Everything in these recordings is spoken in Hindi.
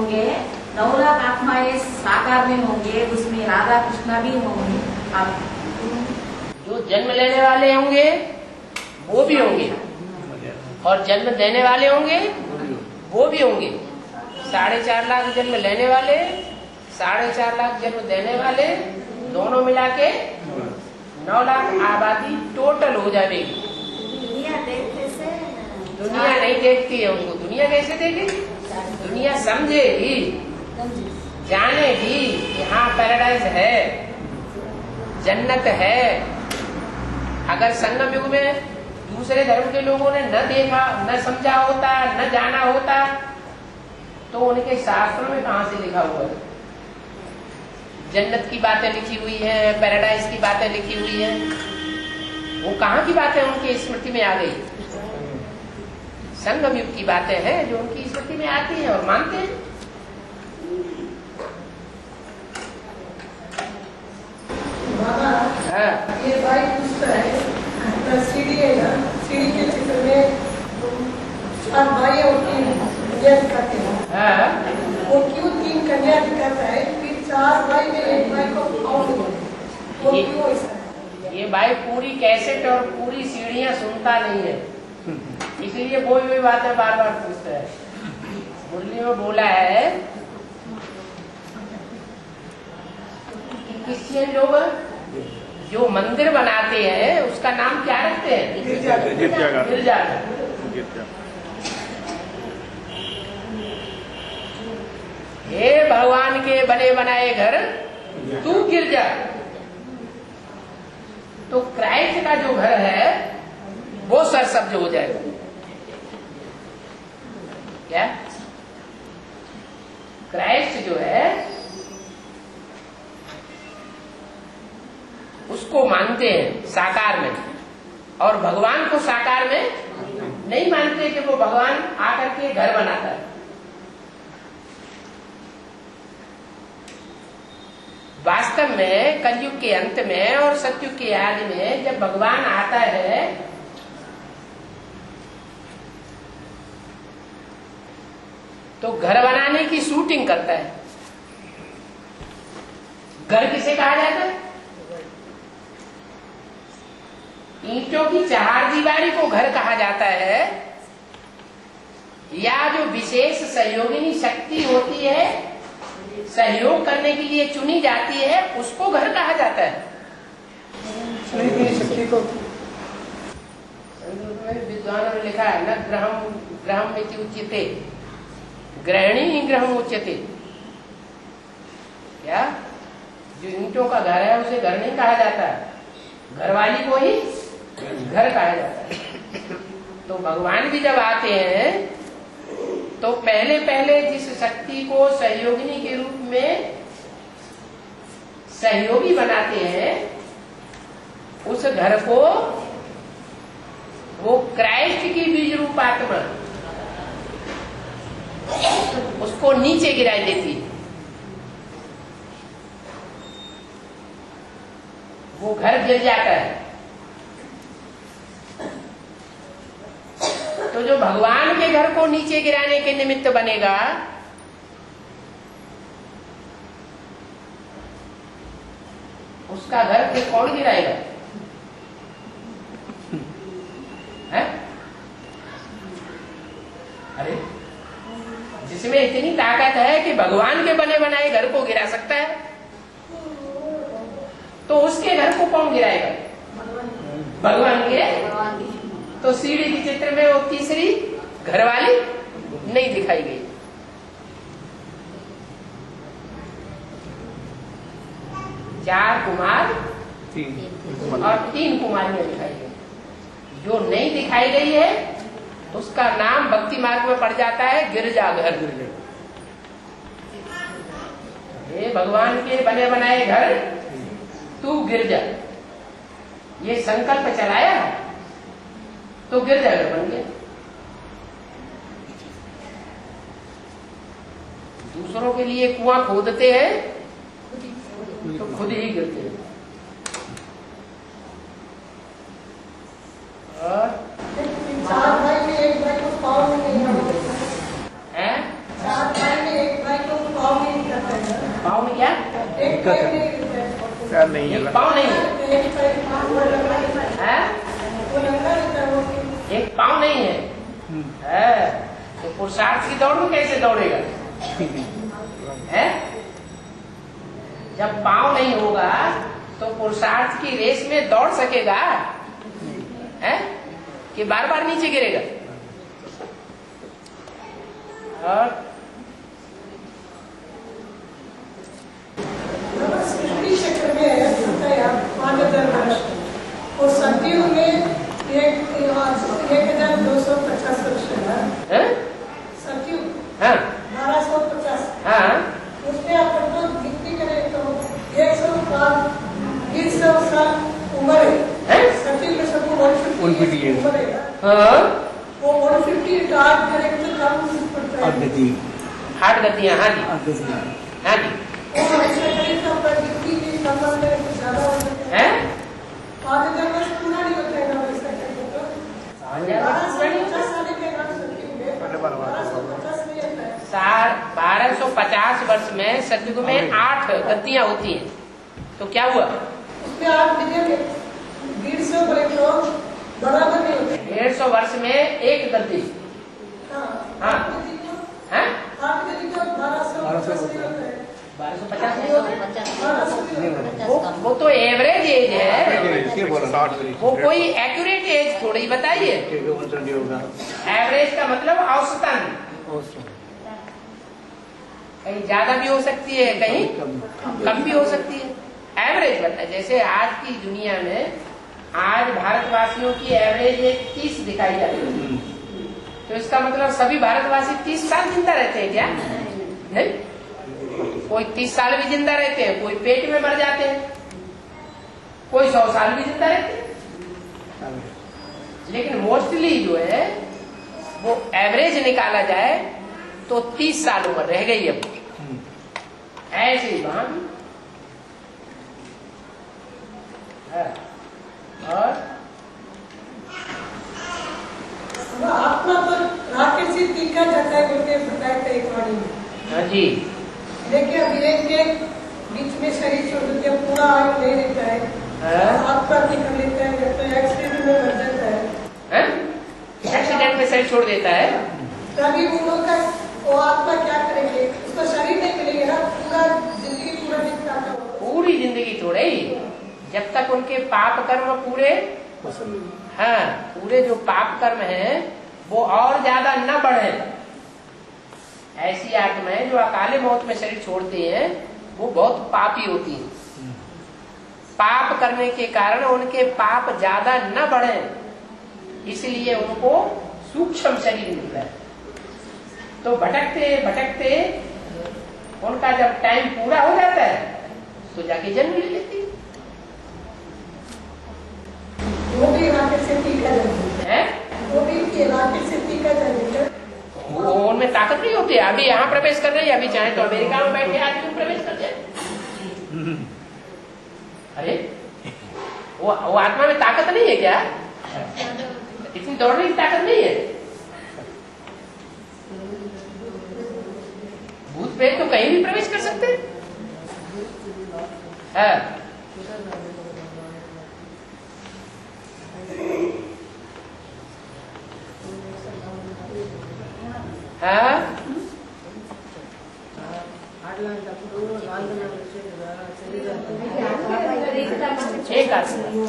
होंगे, 9 लाख आत्माएं साकार में होंगे, उसमें राधा कृष्णा भी होंगे। आप जो जन्म लेने वाले होंगे वो भी होंगे और जन्म देने वाले होंगे वो भी होंगे। 4.5 लाख जन्म लेने वाले, 4.5 लाख जन्म देने वाले, दोनों मिला के 9 लाख आबादी टोटल हो जाएगी। दुनिया नहीं देखती है उनको, दुनिया कैसे देखेगी? दुनिया समझेगी, जानेगी कि हाँ पैराडाइज है, जन्नत है। अगर संगम युग में दूसरे धर्म के लोगों ने न देखा, न समझा होता, न जाना होता, तो उनके शास्त्रों में कहां से लिखा हुआ है? जन्नत की बातें लिखी हुई है, पैराडाइज की बातें लिखी हुई है, वो कहाँ की बातें उनकी स्मृति में आ गई? संगम युग की बातें हैं जो उनकी स्मृति में आती है और मानते हैं। हाँ। ये भाई पूछता है, सीढ़ी है ना, सीढ़ी के चित्र में 4 भाई और 3 कन्या दिखाते हैं। हाँ। वो क्यों 3 कन्या दिखाता है, फिर 4 भाई में 1 भाई को आउट हो गए, वो क्यों ऐसा है? ये भाई पूरी कैसेट और पूरी सीढ़ियां सुनता नहीं है, इसीलिए वही बातें बार बार पूछता है। मुरली में बोला है कि क्रिश्चियन लोग जो मंदिर बनाते हैं उसका नाम क्या रखते हैं? गिरजाघर। हे भगवान के बने बनाए घर तू गिरजा। तो क्राइस्ट का जो घर है वो सरसब्ज हो जाएगा। क्या? क्राइस्ट जो है उसको मानते हैं साकार में, और भगवान को साकार में नहीं मानते कि वो भगवान आकर के घर बनाता है। वास्तव में कलयुग के अंत में और सतयुग के आदि में जब भगवान आता है तो घर बनाने की शूटिंग करता है। घर किसे कहा जाता है? ईंटों की चहारदीवारी को घर कहा जाता है, या जो विशेष सहयोगिनी शक्ति होती है, सहयोग करने के लिए चुनी जाती है, उसको घर कहा जाता है। शक्ति को विद्वानों ने लिखा है न ग्रहम में उच्यते, ग्रहणी ही ग्रहम उच्यते। क्या? जो ईंटों का घर है उसे घर नहीं कहा जाता, घरवाली को ही घर कहा जाता है। तो भगवान भी जब आते हैं तो पहले जिस शक्ति को सहयोगिनी के रूप में सहयोगी बनाते हैं, उस घर को वो क्राइस्ट की बीज रूप आत्मा उसको नीचे गिराई देती है। वो घर गिर जाता है। तो जो भगवान के घर को नीचे गिराने के निमित्त बनेगा, उसका घर फिर कौन गिराएगा? है? अरे जिसमें इतनी ताकत है कि भगवान के बने बनाए घर को गिरा सकता है, तो उसके घर को कौन गिराएगा? भगवान के। तो सीढ़ी के चित्र में वो तीसरी घरवाली नहीं दिखाई गई। चार कुमार और 3 कुमारियां दिखाई गई। जो नहीं दिखाई गई है उसका नाम भक्ति मार्ग में पड़ जाता है गिरजाघर। ये भगवान के बने बनाए घर तू गिरजा, ये संकल्प चलाया तो गिरजाघर बन गया। दूसरों के लिए कुआं खोदते हैं तो खुद ही गिरते हैं। और 4 भाई में 1 भाई को पाँव में नहीं है 4 भाई में 1 भाई क्या? एक पैर नहीं रहता है। पैर नहीं है एक पाँव नहीं है, एक पैर पाँव वो लगा रहता है। हैं? वो लगा रहता है वो। एक पाँव नहीं है, है? तो पुरुषार्थ की दौड़ में कैसे दौड़ेगा? है? जब पाँव नहीं होगा तो पुरुषार्थ की रेस में दौड़ सकेगा? है? कि बार बार नीचे गिरेगा? और सृष्टि चक्र में है, होता है 5000 वर्ष और सतयुग में 1250 वर्ष है। सतयुग हाँ 1250, हाँ उसमें अपन तो गिनती करें तो 100 साल उम्र है। सतयुग में सबको 150 years उम्र है। हाँ वो 150 आठ करें तो कम पड़ता है। हार्ट गतियां, हाँ जी हाँ जी और ऐसा करें तो अपन गिनती की संबंध करें तो ज्यादा हो जाता है। है? 5000 वर्ष पूरा नहीं होता है ना वैसा करें तो 1250 साल के नाम सतयुग में 1250 नहीं होता है। 1250 वर्ष में सतयुग में 8 गतियां होती हैं, तो क्या हुआ? उसमें 8 मिलियन 150 बोले तो बराबर नहीं होते। 150 वर्ष में एक गति। हाँ हाँ। 8 गति तो हैं? 8 गति तो 1250 नहीं होता है। 1250 नहीं होते? 1250 नहीं होता है। वो तो एवरेज एज है, वो कोई एक्यूरेट एज थोड़ी बताइए। एवरेज का मतलब औसतन, कहीं ज्यादा भी हो सकती है, कहीं कम भी हो सकती है। एवरेज बताए, जैसे आज की दुनिया में आज भारतवासियों की एवरेज एज 30 दिखाई जाती है, तो इसका मतलब सभी भारतवासी 30 साल जिंदा रहते हैं क्या? नहीं, कोई 30 साल भी जिंदा रहते हैं, कोई पेट में मर जाते हैं, कोई 100 साल भी जिंदा रहते हैं। लेकिन मोस्टली जो है वो एवरेज निकाला जाए तो 30 साल उम्र रह गई अब। ऐसे ही वहां भी है। और आत्मा पर राकेश से टीका जाता है बोलते बताया था एक वाणी में। हाँ जी, देखिए विवेक के बीच में शरीर छोड़ देते हैं, पूरा आयु नहीं रहता है, आत्मा निकल लेता है, या तो एक्सीडेंट में मर जाता है। एक्सीडेंट में शरीर छोड़ देता है। तभी वो लोग का वो आत्मा क्या करेंगे, उसका शरीर नहीं मिलेगा ना, पूरा जिंदगी पूरा दिन काटा होगा। पूरी जिंदगी थोड़े ही, जब तक उनके पाप कर्म पूरे, हाँ पूरे जो पाप कर्म है वो और ज्यादा न बढ़े। ऐसी आत्माएं जो अकाले मौत में शरीर छोड़ती हैं वो बहुत पापी होती हैं। पाप करने के कारण उनके पाप ज्यादा न बढ़े, इसलिए उनको सूक्ष्म शरीर मिलता है। तो भटकते भटकते उनका जब टाइम पूरा हो जाता है तो जाके जन्म ले लेती वो भी राकेश से टीका जाएंगे, है। वो भी राकेश से टीका जाएंगे। वो उनमें ताकत नहीं होती। अभी यहाँ प्रवेश कर रही है, अभी चाहे तो अमेरिका में बैठे आज क्यों प्रवेश कर जाए? अरे वो आत्मा में ताकत नहीं है क्या? इतनी दौड़ने की ताकत नहीं है। भूत प्रेत तो कहीं भी प्रवेश कर सकते हैं। एक आदमी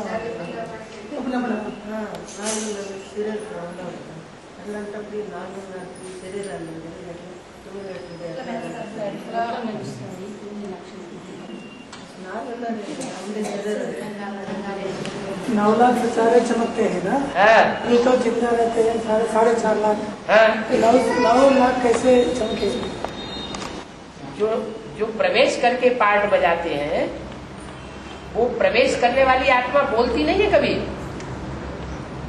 नौ लाख से सारे चमकते हैं ना, ये तो जिंदा रहते हैं 4.5 लाख, 9 लाख कैसे चमके? जो प्रवेश करके पार्ट बजाते हैं वो प्रवेश करने वाली आत्मा बोलती नहीं है कभी।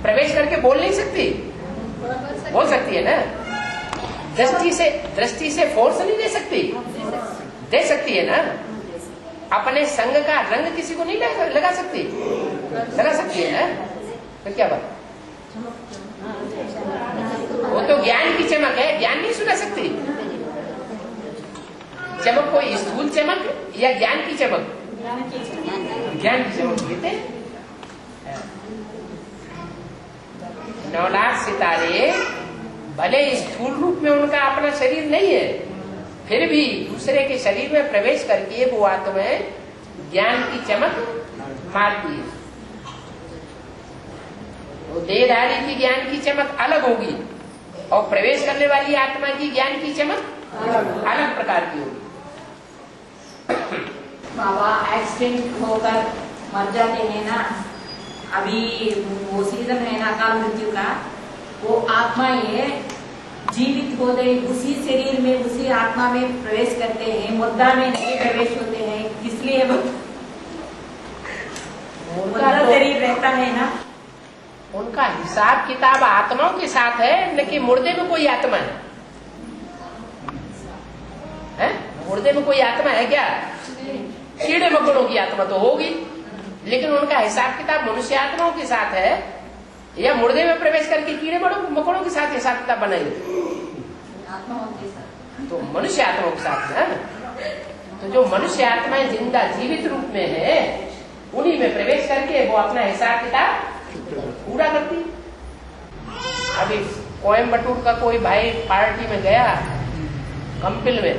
प्रवेश करके बोल नहीं सकती, बोल सकती है ना, दृष्टि से फोर्स नहीं दे सकती, दे सकती है ना। अपने संग का रंग किसी को नहीं लगा सकती, लगा सकती है ना। तो क्या बात, वो तो ज्ञान की चमक है, ज्ञान नहीं सुना सकती। चमक कोई स्थूल चमक या ज्ञान की चमक? ज्ञान की चमक कहते। 9 लाख सितारे भले स्थूल रूप में उनका अपना शरीर नहीं है, फिर भी दूसरे के शरीर में प्रवेश करके वो आत्माएं ज्ञान की चमक मारती है। वो देहधारी की ज्ञान की चमक अलग होगी और प्रवेश करने वाली आत्मा की ज्ञान की चमक अलग प्रकार की होगी। बाबा एक्सीडेंट होकर मर जाते हैं ना, अभी वो सीजन है ना अकाल मृत्यु का, वो आत्माएं जीवित हो गए उसी शरीर में उसी आत्मा में प्रवेश करते हैं, मुद्दा में नहीं प्रवेश होते हैं, इसलिए वो मुद्दा शरीर रहता है ना। उनका हिसाब किताब आत्माओं के साथ है, न कि मुर्दे में कोई आत्मा है? मुर्दे में कोई आत्मा है क्या? कीड़े मकोड़ों की आत्मा तो होगी, लेकिन उनका हिसाब किताब मनुष्य आत्माओं के साथ है या मुर्दे में प्रवेश करके कीड़े मकोड़ों के साथ हिसाब किताब बनाएंगे? तो मनुष्य आत्माओं के साथ है। तो जो मनुष्य आत्माएं जिंदा जीवित रूप में है, उन्हीं में प्रवेश करके वो अपना हिसाब किताब पूरा करती। अभी कोयम्बटूर का कोई भाई पार्टी में गया कंपिल में,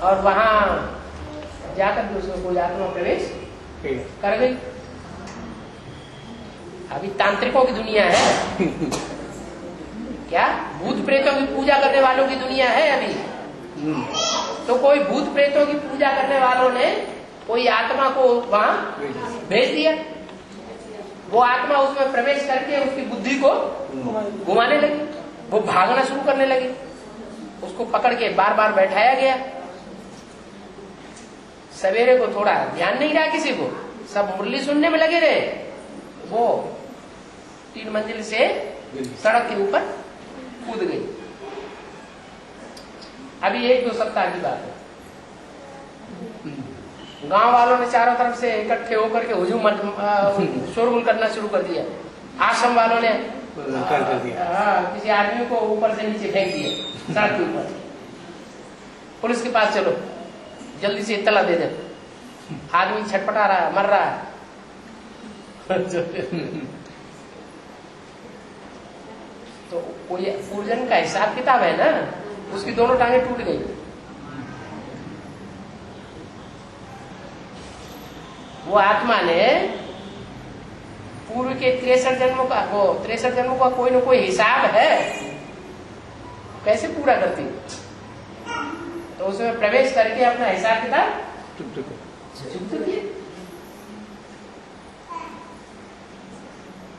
और वहां जाकर के उसमें कोई आत्मा प्रवेश कर गई। अभी तांत्रिकों की दुनिया है क्या? भूत प्रेतों की पूजा करने वालों की दुनिया है अभी। तो कोई भूत प्रेतों की पूजा करने वालों ने कोई आत्मा को वहां भेज दिया। वो आत्मा उसमें प्रवेश करके उसकी बुद्धि को घुमाने लगी, वो भागना शुरू करने लगी। उसको पकड़ के बार बार बैठाया गया। सवेरे को थोड़ा ध्यान नहीं रहा किसी को, सब मुरली सुनने में लगे रहे। वो 3 मंजिल से सड़क के ऊपर कूद गई। अभी 1-2 सप्ताह की बात है। गांव वालों ने चारों तरफ से इकट्ठे होकर के हुजूम शोरगुल करना शुरू कर दिया। आश्रम वालों ने किसी आदमी को ऊपर से नीचे फेंक दिया सड़क के ऊपर। पुलिस के पास चलो, जल्दी से इत्तला दे दे, आदमी छटपटा रहा है, मर रहा है। तो कोई पूजन का हिसाब किताब है ना, उसकी दोनों टांगे टूट गई। वो आत्मा ने पूर्व के 63 जन्मों का, वो 63 जन्मों का कोई न कोई हिसाब है, कैसे पूरा करती? तो उसमें प्रवेश करके अपना हिसाब किताब चुप किए।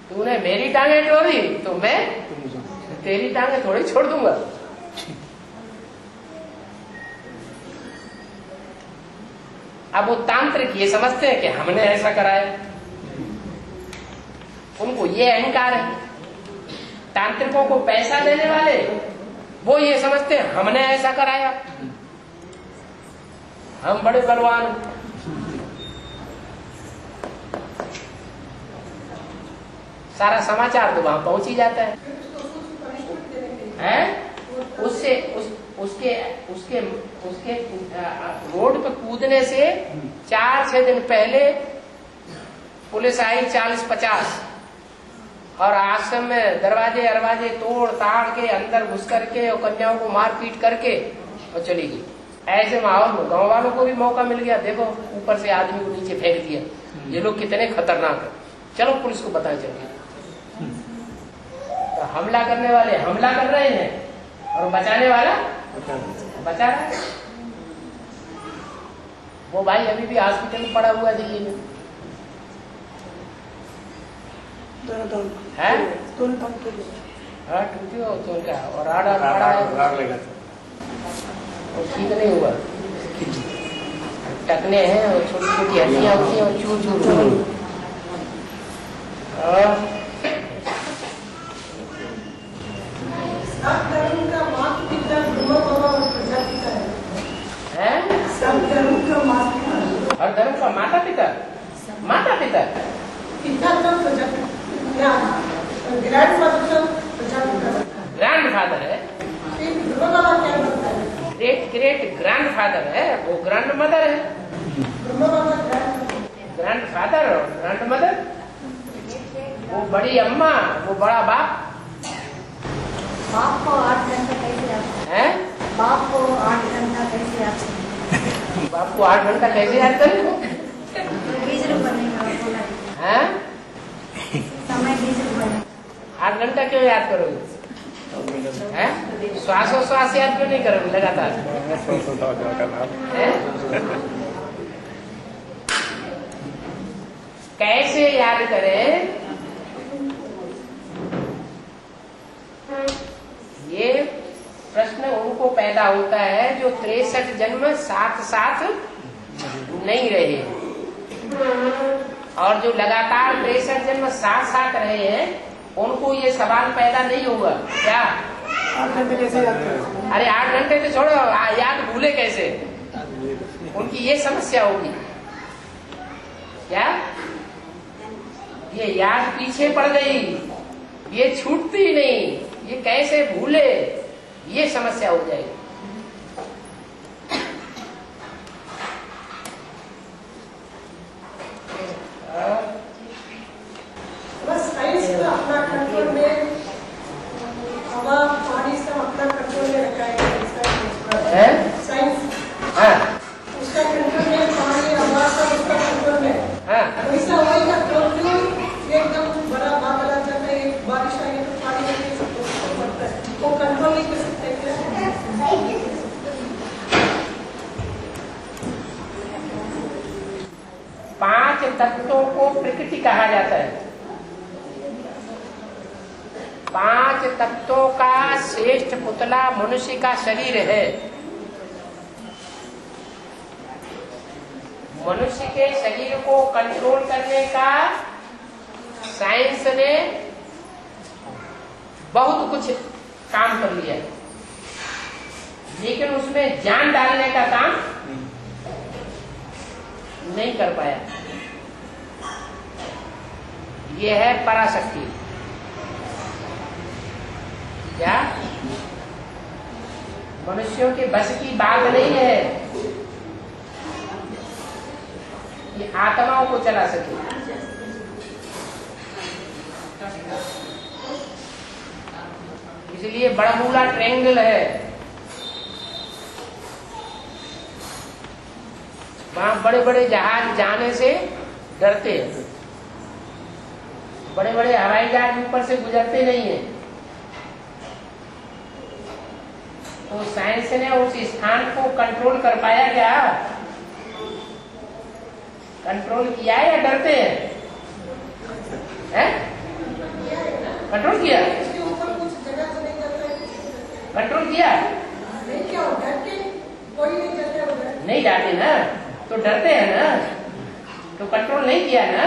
तूने मेरी टांगे तोड़ी तो मैं तेरी टांगे थोड़ी छोड़ दूंगा। अब वो तांत्रिक ये समझते हैं कि हमने ऐसा कराया, उनको ये अहंकार है। तांत्रिकों को पैसा देने वाले वो ये समझते हैं हमने ऐसा कराया, हम बड़े बलवान। सारा समाचार तो वहां पहुंच ही जाता है। उससे उसके उसके उसके रोड पे कूदने से 4-6 दिन पहले पुलिस आई 40-50 और आश्रम में दरवाजे तोड़ ताड़ के अंदर घुस करके और कन्याओं को मार पीट करके और चली गई। ऐसे माहौल में गांव वालों को भी मौका मिल गया, देखो ऊपर से आदमी को नीचे फेंक दिया, ये लोग कितने खतरनाक है, चलो पुलिस को बताएं चलिए। तो हमला करने वाले हमला कर रहे हैं और बचाने वाला बचा रहा है। वो भाई अभी भी हॉस्पिटल में पड़ा हुआ दिल्ली में है। हाँ टूटी हो तो क्या, और ठीक नहीं हुआ, टकने हैं और छोटी छोटी हड्डियां होती हैं और चूर चूर। सब धर्म का माता पिता है, सब धर्म का माता, हर धर्म का माता पिता पिता सब प्रजापिता, ग्रैंड फादर सब प्रजापिता, ग्रैंड फादर है। गुरु बाबा क्या बनता है? ग्रेट ग्रेट ग्रैंडफादर है, वो ग्रैंड मदर है। ग्रैंड फादर और ग्रैंड मदर, वो बड़ी अम्मा, वो बड़ा बाप। बाप को 8 घंटा कैसे आप हैं? बाप को 8 घंटा कैसे आप बाप को 8 घंटा कैसे याद करें? बीज रूप बनेगा बोला हैं? समय बीज रूप बनेगा। 8 घंटा क्यों याद करोगे? हैं? श्वासोश्वास याद क्यों नहीं करोगे लगातार? हैं? कैसे याद करें? ये प्रश्न उनको पैदा होता है जो 63 जन्म साथ साथ नहीं रहे, और जो लगातार 63 जन्म साथ साथ रहे हैं उनको ये सवाल पैदा नहीं होगा। क्या 8 घंटे कैसे याद करें? अरे 8 घंटे तो छोड़ो, याद भूले कैसे, उनकी ये समस्या होगी। क्या ये याद पीछे पड़ गई, ये छूटती ही नहीं, ये कैसे भूले, ये समस्या हो जाएगी। बस साइंस का अपना कंट्रोल में, हवा पानी सब अपना कंट्रोल में रखा है। साइंस हाँ उसका कंट्रोल में, पानी हवा सब उसका कंट्रोल में। हाँ वैसा होएगा तो क्यों एकदम बड़ा बादल आ जाता है, बारिश आई तो पानी नहीं पड़ता है, वो कंट्रोल नहीं कर सकते क्या? 5 तत्वों को प्रकृति कहा जाता है। 5 तत्वों का श्रेष्ठ पुतला मनुष्य का शरीर है। मनुष्य के शरीर को कंट्रोल करने का साइंस ने बहुत कुछ काम कर लिया है, लेकिन उसमें जान डालने का काम नहीं कर पाया। यह है पराशक्ति। क्या मनुष्यों के बस की बात नहीं है कि आत्माओं को चला सके। इसलिए बड़मूला ट्रायंगल है, वहां बड़े बड़े जहाज जाने से डरते हैं, बड़े बड़े हवाई जहाज ऊपर से गुजरते नहीं है। तो साइंस ने उस स्थान को कंट्रोल कर पाया क्या? कंट्रोल किया है या डरते हैं? कंट्रोल किया, इसके ऊपर कुछ जगह से नहीं जाता है, कंट्रोल किया नहीं क्या हो डरते कोई नहीं चलते उधर, नहीं जाते ना, तो डरते हैं ना, तो कंट्रोल नहीं किया ना,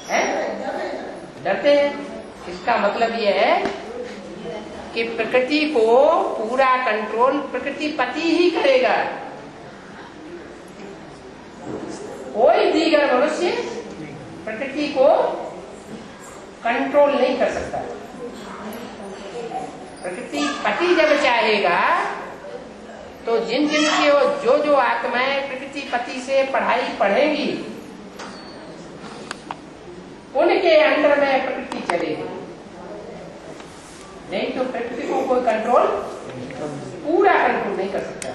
है डरते हैं। इसका मतलब यह है कि प्रकृति को पूरा कंट्रोल प्रकृति पति ही करेगा। कोई दीगर मनुष्य प्रकृति को कंट्रोल नहीं कर सकता। प्रकृति पति जब चाहेगा तो जिन जिन की जो आत्माएं प्रकृति पति से पढ़ाई पढ़ेंगी उनके अंदर में प्रकृति चलेगी, नहीं तो प्रकृति को कोई कंट्रोल पूरा कंट्रोल नहीं कर सकता।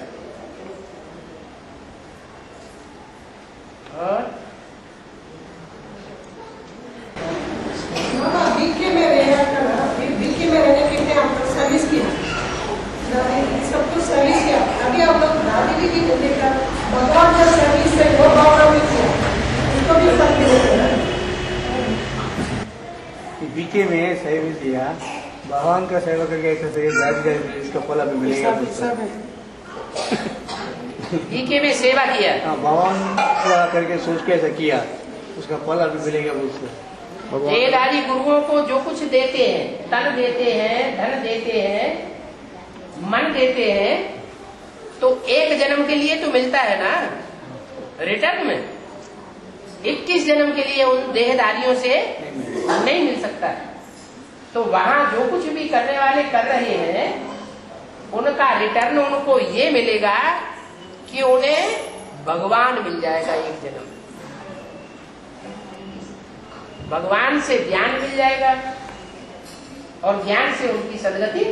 और बीके में रहने के लिए हमको सर्विस किया, सब कुछ सर्विस किया। अभी आप लोग दादी भी देखा, भगवान का सर्विस है वो भावना भी किया, उसको भी फल मिलेगा। बीके में सर्विस दिया, भगवान का सेवा करके ऐसा सर्विस इसका फल अभी मिलेगा। बीके में सेवा किया, हाँ भगवान सेवा करके सोच के ऐसा किया, उसका फल अभी मिलेगा उसको। देहधारी गुरुओं को जो कुछ देते हैं, तन देते हैं, धन देते हैं, मन देते हैं, तो एक जन्म के लिए तो मिलता है ना रिटर्न में। 21 जन्म के लिए उन देहधारियों से नहीं मिल सकता। तो वहां जो कुछ भी करने वाले कर रहे हैं उनका रिटर्न उनको ये मिलेगा कि उन्हें भगवान मिल जाएगा एक जन्म, भगवान से ज्ञान मिल जाएगा और ज्ञान से उनकी सदगति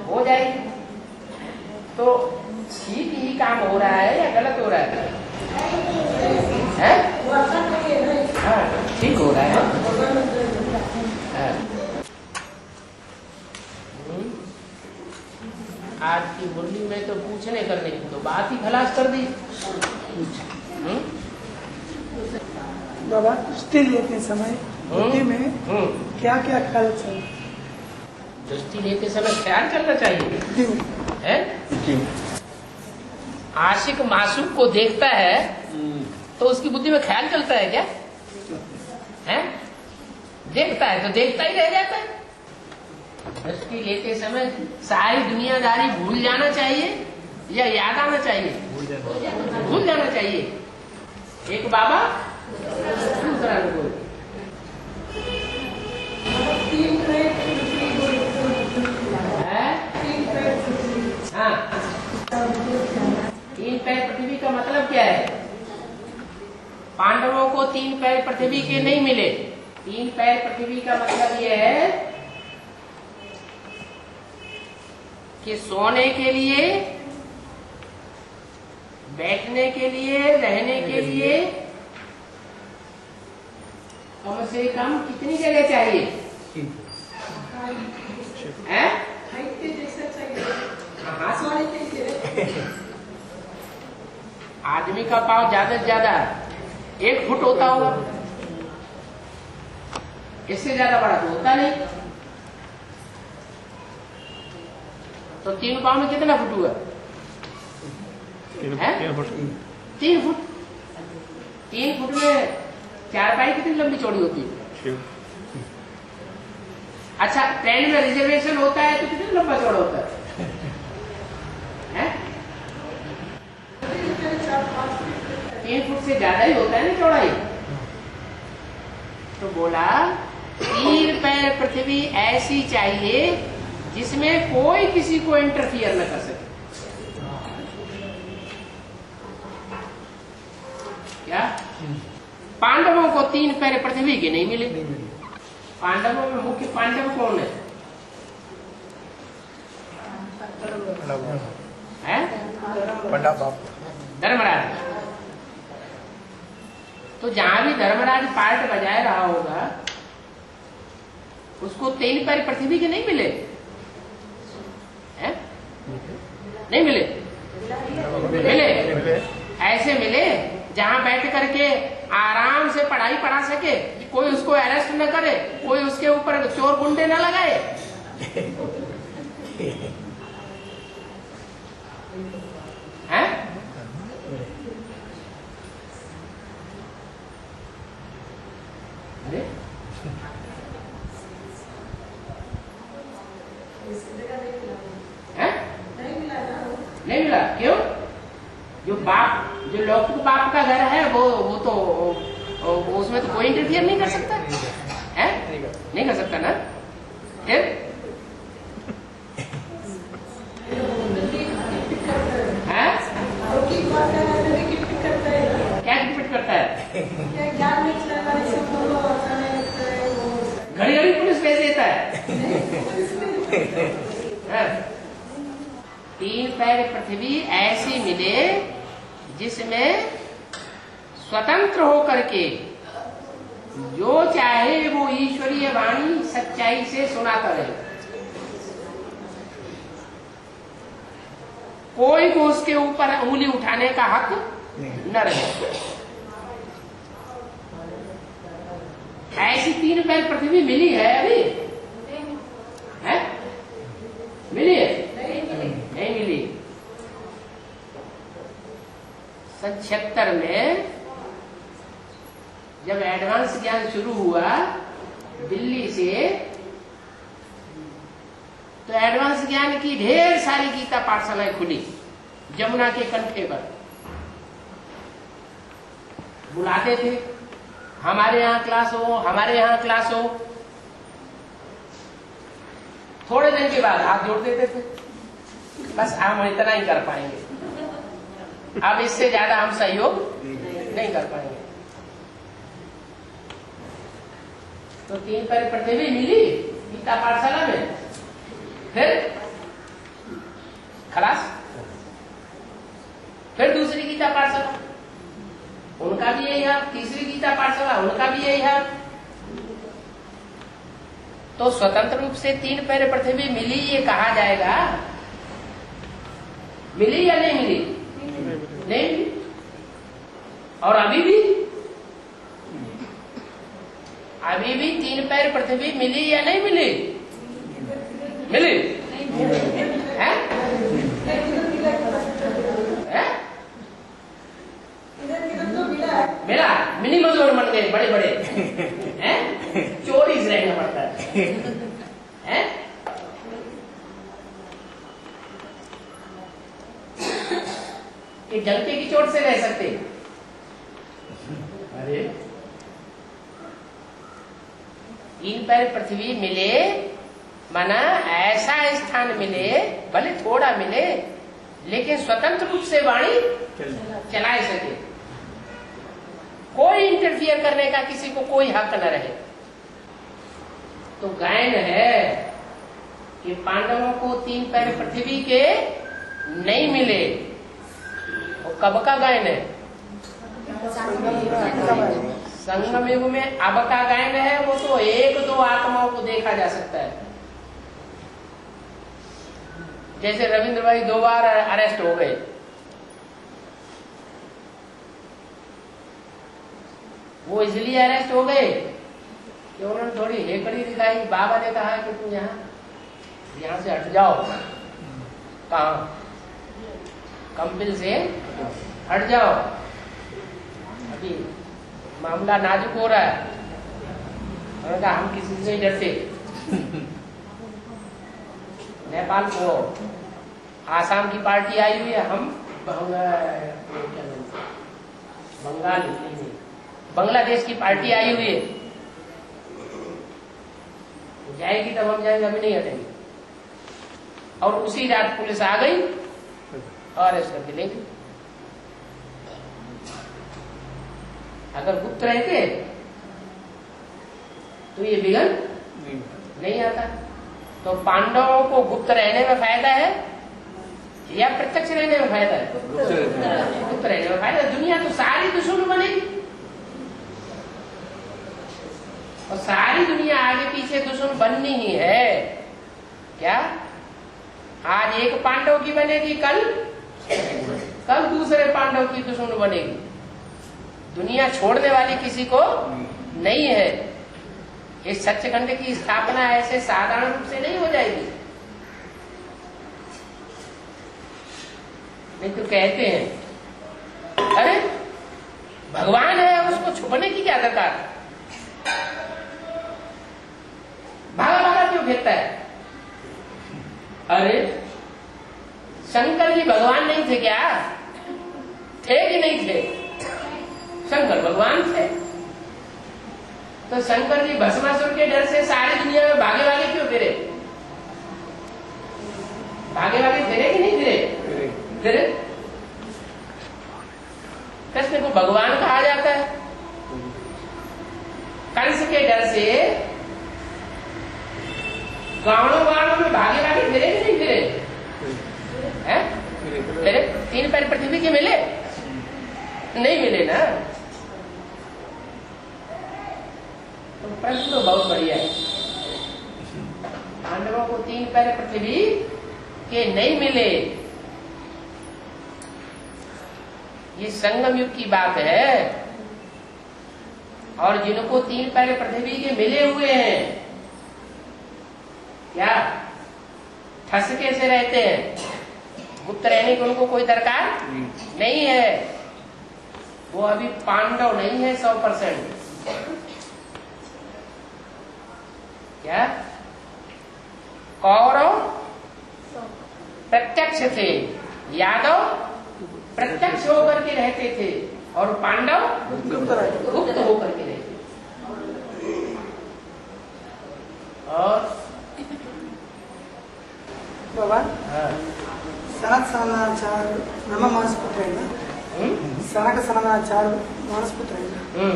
हो जाएगी। तो ठीक ही काम हो रहा है या गलत हो रहा है? हाँ, ठीक हो रहा है। हाँ। आज की मुरली में तो पूछने करने की तो बात ही खलास कर दी। बाबा दृष्टि लेते समय बुद्धि में क्या क्या ख्याल चाहिए? दृष्टि लेते समय ख्याल करना चाहिए है? आशिक मासूक को देखता है तो उसकी बुद्धि में ख्याल चलता है क्या? है? देखता है तो देखता ही रह जाता है। दृष्टि लेते समय सारी दुनियादारी भूल जाना चाहिए या याद आना चाहिए? भूल जाना चाहिए। एक बाबा दूसरा बोल। हाँ, 3 पैर पृथ्वी का मतलब क्या है? पांडवों को 3 पैर पृथ्वी के नहीं मिले। 3 पैर पृथ्वी का मतलब यह है कि सोने के लिए, बैठने के लिए, रहने के लिए कम से कम कितनी जगह चाहिए? आदमी का पाँव ज्यादा से ज्यादा 1 फुट होता होगा, इससे ज्यादा बड़ा तो होता नहीं। तो 3 पाँव में कितना फुट हुआ? 3 फुट। 3 फुट में 4 पाई कितनी लंबी चौड़ी होती है? अच्छा, ट्रेन में रिजर्वेशन होता है तो कितना लंबा चौड़ा होता है? 3 फुट से ज्यादा ही होता है ना चौड़ाई। तो बोला 3 पैर पृथ्वी ऐसी चाहिए जिसमें कोई किसी को इंटरफियर न कर सके। क्या? पांडवों को 3 पैर पृथ्वी के नहीं मिले। पांडवों में मुख्य पांडव कौन है? धर्मराज। तो जहां भी धर्मराज पार्ट बजाय रहा होगा उसको 3 पैर पृथ्वी के नहीं मिले हैं? नहीं मिले? मिले। ऐसे मिले जहां बैठ करके आराम से पढ़ाई पढ़ा सके, कोई उसको अरेस्ट न करे, कोई उसके ऊपर चोर गुंडे न लगाए। हैं? अरे नहीं मिला। क्यों? जो लौकिक बाप का घर है वो तो उसमें तो कोई इंटरफियर नहीं कर सकता है? नहीं कर सकता ना? फिर क्या डिपेंड करता है? घड़ी घड़ी पुलिस भेज देता है। 3 पैर पृथ्वी ऐसी मिले जिसमें स्वतंत्र होकर के जो चाहे वो ईश्वरीय वाणी सच्चाई से सुनाता रहे, कोई को उसके ऊपर उंगली उठाने का हक न रहे। ऐसी 3 पैर पृथ्वी मिली है अभी? है? मिली है? नहीं मिली। सन 76 में जब एडवांस ज्ञान शुरू हुआ दिल्ली से, तो एडवांस ज्ञान की ढेर सारी गीता पाठशालाएं खुली जमुना के कंठे पर। बुलाते थे, हमारे यहाँ क्लास हो, हमारे यहाँ क्लास हो। थोड़े दिन के बाद हाथ जोड़ देते थे, बस हम इतना ही कर पाएंगे, अब इससे ज्यादा हम सहयोग नहीं कर पाएंगे। तो 3 पैर पृथ्वी मिली गीता पाठशाला में, फिर खलास। फिर दूसरी गीता पाठशाला, उनका भी यही है। तीसरी गीता पाठशाला, उनका भी यही है। तो स्वतंत्र रूप से 3 पैर पृथ्वी मिली, ये कहा जाएगा मिली या नहीं मिली? नहीं मिली। और अभी भी 3 पैर पृथ्वी मिली या नहीं मिली? मिली है? मिला। मिनी मजदूर बन गए बड़े बड़े हैं, चोरी से रहना पड़ता है। कि डंके की चोट से रह सकते? अरे 3 पैर पृथ्वी मिले, माना ऐसा स्थान मिले, भले थोड़ा मिले, लेकिन स्वतंत्र रूप से वाणी चला सके, कोई इंटरफियर करने का किसी को कोई हक न रहे। तो गायन है कि पांडवों को 3 पैर पृथ्वी के नहीं मिले। और कब का गायन है? संगम युग में अब का गायन है। वो तो 1-2 आत्माओं को देखा जा सकता है। जैसे रविंद्र भाई 2 बार अरेस्ट हो गए, वो इसलिए अरेस्ट हो गए कि उन्होंने थोड़ी हेकड़ी दिखाई। बाबा ने कहा कि तुम यहाँ से हट जाओ। कहा? कंपिल से हट जाओ, अभी मामला नाजुक हो रहा है। उन्होंने कहा हम किसी से नहीं डरते। नेपाल को आसाम की पार्टी आई हुई है, हम बंगाल बांग्लादेश की पार्टी आई हुई है, जाएगी तब हम जाएंगे, अभी नहीं हटेंगे। और उसी रात पुलिस आ गई और अरेस्ट करके ले गई। अगर गुप्त रहते तो ये बिगड़ नहीं आता। तो पांडवों को गुप्त रहने में फायदा है या प्रत्यक्ष रहने में फायदा है? गुप्त रहने में फायदा। दुनिया तो सारी दुश्मन बनेगी, और सारी दुनिया आगे पीछे दुश्मन बननी ही है। क्या आज एक पांडव की बनेगी, कल दूसरे पांडव की दुश्मन बनेगी। दुनिया छोड़ने वाली किसी को नहीं है। इस सच्चखंड की स्थापना ऐसे साधारण रूप से नहीं हो जाएगी। नहीं तो कहते हैं अरे भगवान है, उसको छुपने की क्या दरकार, भागा भागा क्यों फिरता है? अरे शंकर जी भगवान नहीं थे क्या? थे कि नहीं थे? शंकर भगवान थे। तो शंकर जी भस्मासुर के डर से सारी दुनिया में भागे भागे क्यों फिरे? भागे भागे फिरे कि नहीं फिरे? फिरे। कृष्ण को भगवान कहा जाता है। कंस के डर से गांवों में भागे भागे फिरे कि नहीं फिरे? हैं? फिरे। 3 पैर पृथ्वी के मिले? नहीं मिले ना। तो प्रश्न तो बहुत बढ़िया है। पांडवों को 3 पैर पृथ्वी के नहीं मिले, ये संगम युग की बात है। और जिनको 3 पैर पृथ्वी के मिले हुए हैं, क्या ठसके से रहते हैं, गुप्त रहने की उनको कोई दरकार नहीं है। वो अभी पांडव नहीं है 100%। क्या कौरव प्रत्यक्ष थे, यादव प्रत्यक्ष होकर के रहते थे, और पांडव गुप्त होकर के रहते। और बाबा हाँ। सनक सनाचार ब्रह्म मानसपुत्र है ना, सनक सनाचार मानसपुत्र है ना,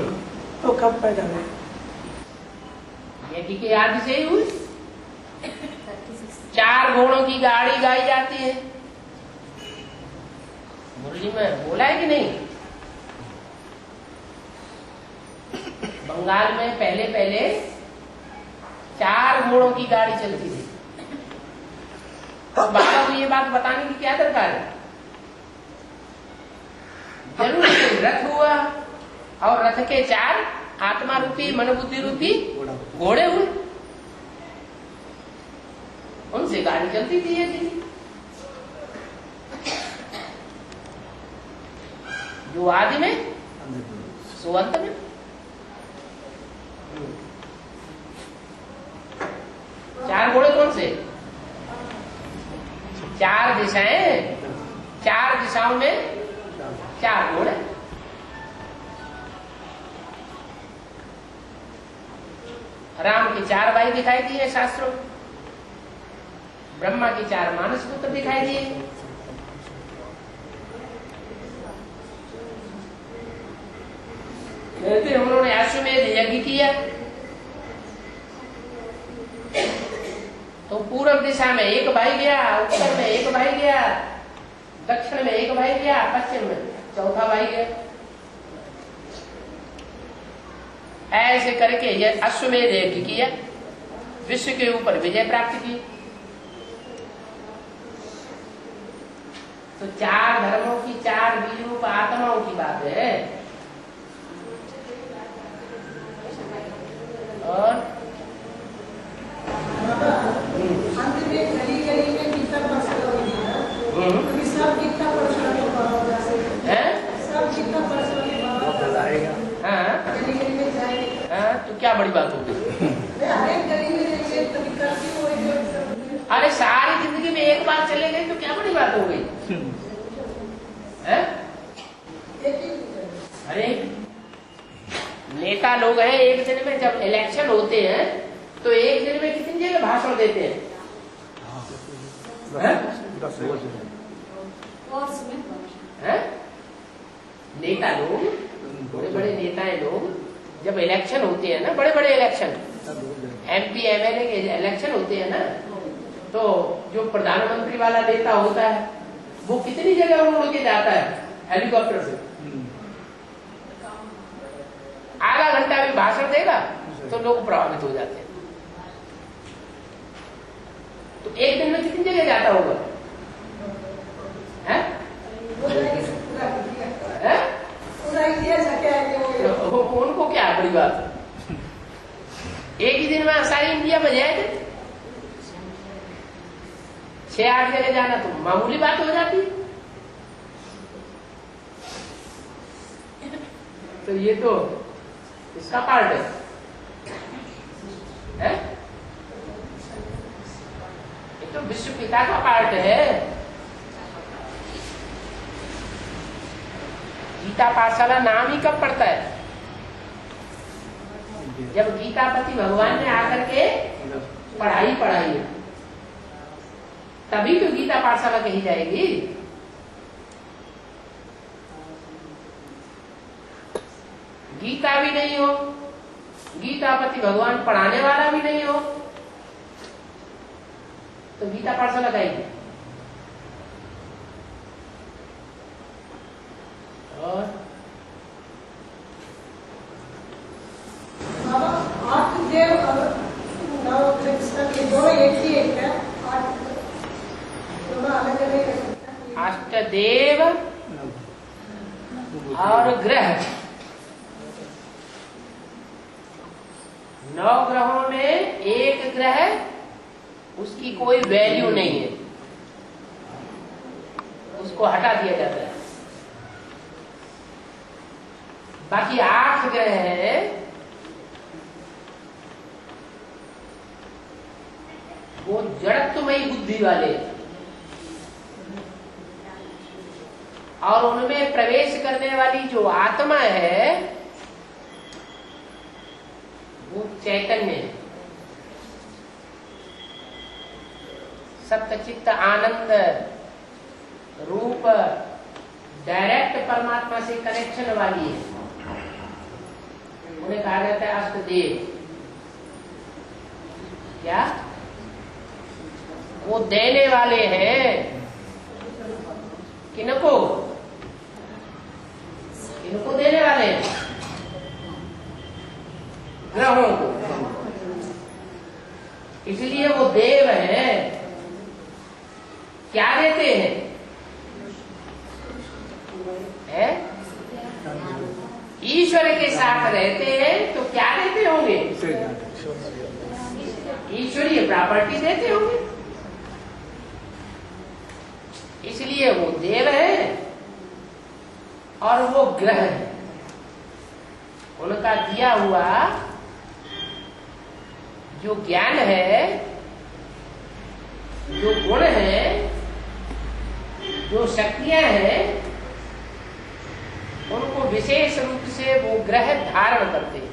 तो कब पैदा हुए? यज्ञ के आदि से ही हुई। 4 घोड़ों की गाड़ी गाई जाती है, मुरली में बोला है कि नहीं? बंगाल में पहले 4 घोड़ों की गाड़ी चलती थी। तो बाबा को ये बात बताने की क्या दरकार है? जरूर रथ हुआ और रथ के 4 आत्मा रूपी मन बुद्धि रूपी घोड़े हुए, उनसे गाड़ी चलती थी ये जी। जो आदि में सो अंत में। चार घोड़े कौन से? 4 दिशाएं, 4 दिशाओं में 4 घोड़े। राम के 4 भाई दिखाई दिए शास्त्रों, ब्रह्मा के 4 मानस पुत्र दिखाई दिए। फिर उन्होंने अश्वमेध यज्ञ किया, तो पूर्व दिशा में 1 भाई गया, उत्तर में 1 भाई गया, दक्षिण में 1 भाई गया, पश्चिम में 4था भाई गया। ऐसे करके यह अश्वमेध यज्ञ किया, विश्व के ऊपर विजय प्राप्त की। तो 4 धर्मों की 4 बीज रूप आत्माओं की बात है। और अंत में गली गली में गीता पढ़ना होगा, सब गीता पढ़ना होगा, सब गीता पढ़ना आएगा। हाँ गली गली में जाएंगे। हाँ, तो क्या बड़ी बात होगी? हर एक गली में जाएंगे तो करती होगी। अरे सारी जिंदगी में एक बार चले गए तो क्या बड़ी बात हो गई? अरे नेता लोग हैं, एक दिन में जब इलेक्शन होते हैं तो एक दिन में कितनी जगह भाषण देते हैं? नेता लोग, बड़े बड़े नेताएं लोग, जब इलेक्शन होते हैं ना, बड़े बड़े इलेक्शन, MP MLA के इलेक्शन होते हैं ना, तो जो प्रधानमंत्री वाला नेता होता है वो कितनी जगह उड़ के जाता है हेलीकॉप्टर से। आधा घंटा भी भाषण देगा तो लोग प्रभावित हो जाते हैं। तो एक दिन में कितनी जगह जाता होगा? उनको क्या बड़ी बात है? एक ही दिन में सारी इंडिया में जाए, 6-8 जगह जाना तो मामूली बात हो जाती है। तो ये तो इसका पार्ट है? ये तो विश्व पिता का पार्ट है। गीता पाठशाला नाम ही कब पड़ता है? जब गीतापति भगवान ने आकर के पढ़ाई है, तभी तो गीता पाठशाला कही जाएगी। गीता भी नहीं हो, गीतापति भगवान पढ़ाने वाला भी नहीं हो, तो गीता पाठशाला कहेगी। और आठदेव और नवग्रह के दोनों एक ही है क्या? दोनों अलग अलग है? अष्टदेव और ग्रह, 9 ग्रहों में एक ग्रह, उसकी कोई वैल्यू नहीं है, उसको हटा दिया जाता है। बाकी 8 ग्रह है, वो जड़त्वमयी बुद्धि वाले, और उनमें प्रवेश करने वाली जो आत्मा है वो चैतन्य है। सप्तचित्त आनंद रूप डायरेक्ट परमात्मा से कनेक्शन वाली है, उन्हें कहा जाता है अष्टदेव। क्या वो देने वाले हैं? किनको किनको देने वाले हैं? ग्रहों को। इसलिए वो देव हैं। क्या देते हैं? ईश्वर के साथ रहते हैं तो क्या देते होंगे? ईश्वरीय प्रॉपर्टी देते होंगे। इसलिए वो देव है और वो ग्रह है। उनका दिया हुआ जो ज्ञान है, जो गुण है, जो शक्तियां हैं, उनको विशेष रूप से वो ग्रह धारण करते हैं।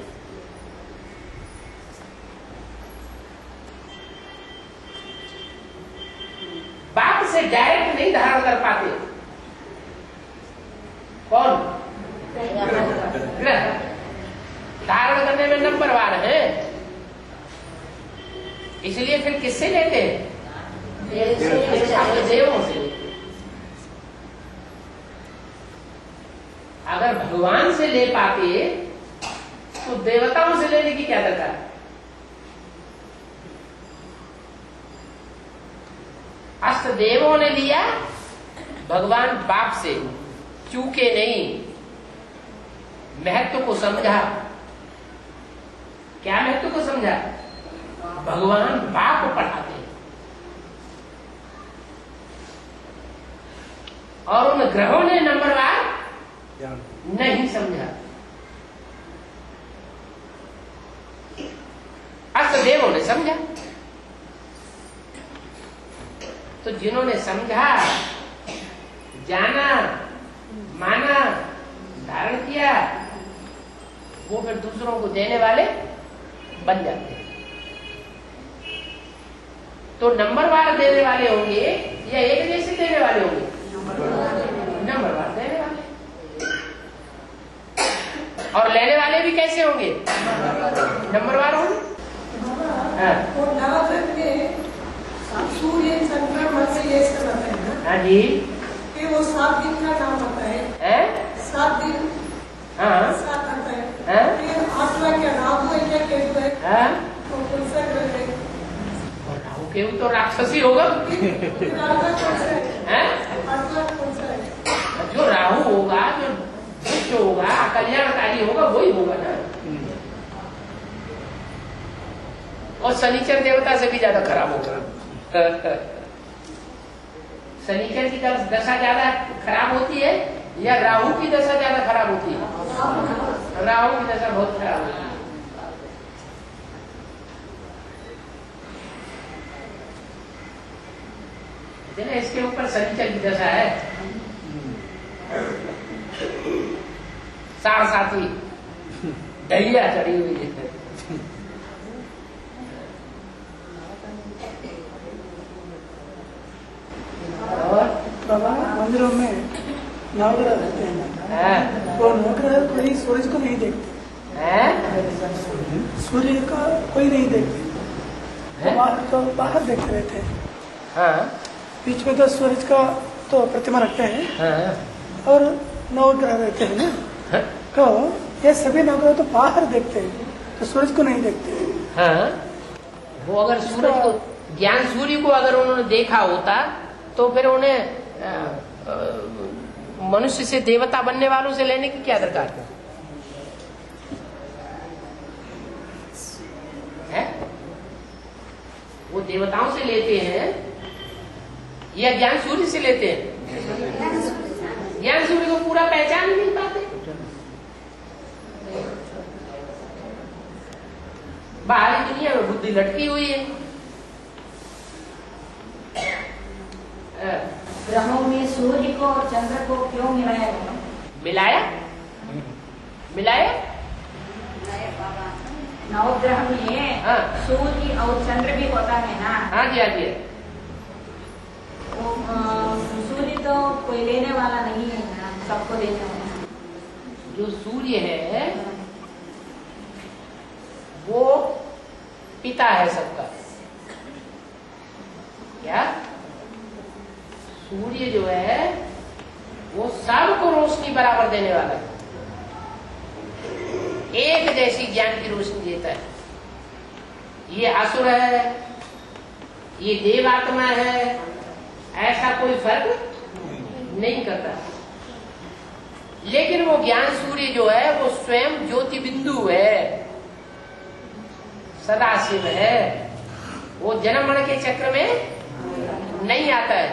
बाप से डायरेक्ट नहीं धारण कर पाते। कौन? ग्रह धारण करने में नंबरवार है। इसलिए फिर किससे लेते हैं? देवों से लेते हैं। अगर भगवान से ले पाते तो देवताओं से लेने की क्या दरकार? अष्ट देवों ने लिया, भगवान बाप से चूके नहीं, महत्व को समझा। क्या महत्व को समझा? भगवान बाप पढ़ाते हैं। और उन ग्रहों ने नंबरवार नहीं समझा। अष्ट देवों ने समझा। तो जिन्होंने समझा, जाना, माना, धारण किया, वो फिर दूसरों को देने वाले बन जाते हैं। तो नंबरवार देने वाले होंगे या एक जैसे देने वाले होंगे? नंबरवार देने वाले। और लेने वाले भी कैसे होंगे? नंबरवार होंगे। वो नवग्रह में सूर्य, चंद्र, मत्स्य ये सब आता है ना? हाँ जी। कि वो 7 दिन का नाम आता है। 7 दिन। हाँ। 7 आता है। हाँ? फिर 8वां क्या राहु है, क्या केतु है? हाँ? तो कौन सा ग्रह है? और राहु केतु तो राक्षसी होगा। 8वां कौन सा है? 8वां कौन सा है? जो राहु होगा, जो दुष्ट होगा, कल्याणकारी होगा, वही होगा ना। और शनिचर देवता से भी ज्यादा खराब होगा। शनिचर की दशा ज्यादा खराब होती है या राहु की दशा ज्यादा खराब होती है? राहु की दशा बहुत खराब होती है। इसके ऊपर शनिचर की दशा है। साढ़ साथी दहिया चढ़ी हुई है। और बाबा मंदिरों में नवग्रह रहते हैं। वो नवग्रह कोई सूरज को नहीं देखते। सूर्य का कोई नहीं देखते। तो बाहर देखते रहते हैं। हाँ। बीच में तो सूरज का तो प्रतिमा रखते हैं। हाँ। और नवग्रह रहते हैं ना। हाँ। तो ये सभी नवग्रह तो बाहर देखते हैं, तो सूरज को नहीं देखते। हाँ। वो अगर सूरज को, ज्ञान सूर्य को अगर उन्होंने देखा होता तो फिर उन्हें मनुष्य से देवता बनने वालों से लेने की क्या दरकार है? वो देवताओं से लेते हैं या ज्ञान सूर्य से लेते हैं? ज्ञान सूर्य को पूरा पहचान नहीं पाते। बाहरी दुनिया में बुद्धि लटकी हुई है। ग्रहों में सूर्य को और चंद्र को क्यों मिलाया गया? मिलाया? मिलाया? नवग्रह में हाँ। सूर्य और चंद्र भी होता है ना। हाँ जी, हाँ जी। तो कोई लेने वाला नहीं है ना, सबको देने वाला है। जो सूर्य है वो पिता है सबका। क्या? सूर्य जो है वो सबको रोशनी बराबर देने वाला है, एक जैसी ज्ञान की रोशनी देता है। ये असुर है, ये देवात्मा है, ऐसा कोई फर्क नहीं करता। लेकिन वो ज्ञान सूर्य जो है वो स्वयं ज्योति बिंदु है, सदाशिव है, वो जन्म मरण के चक्र में नहीं आता है।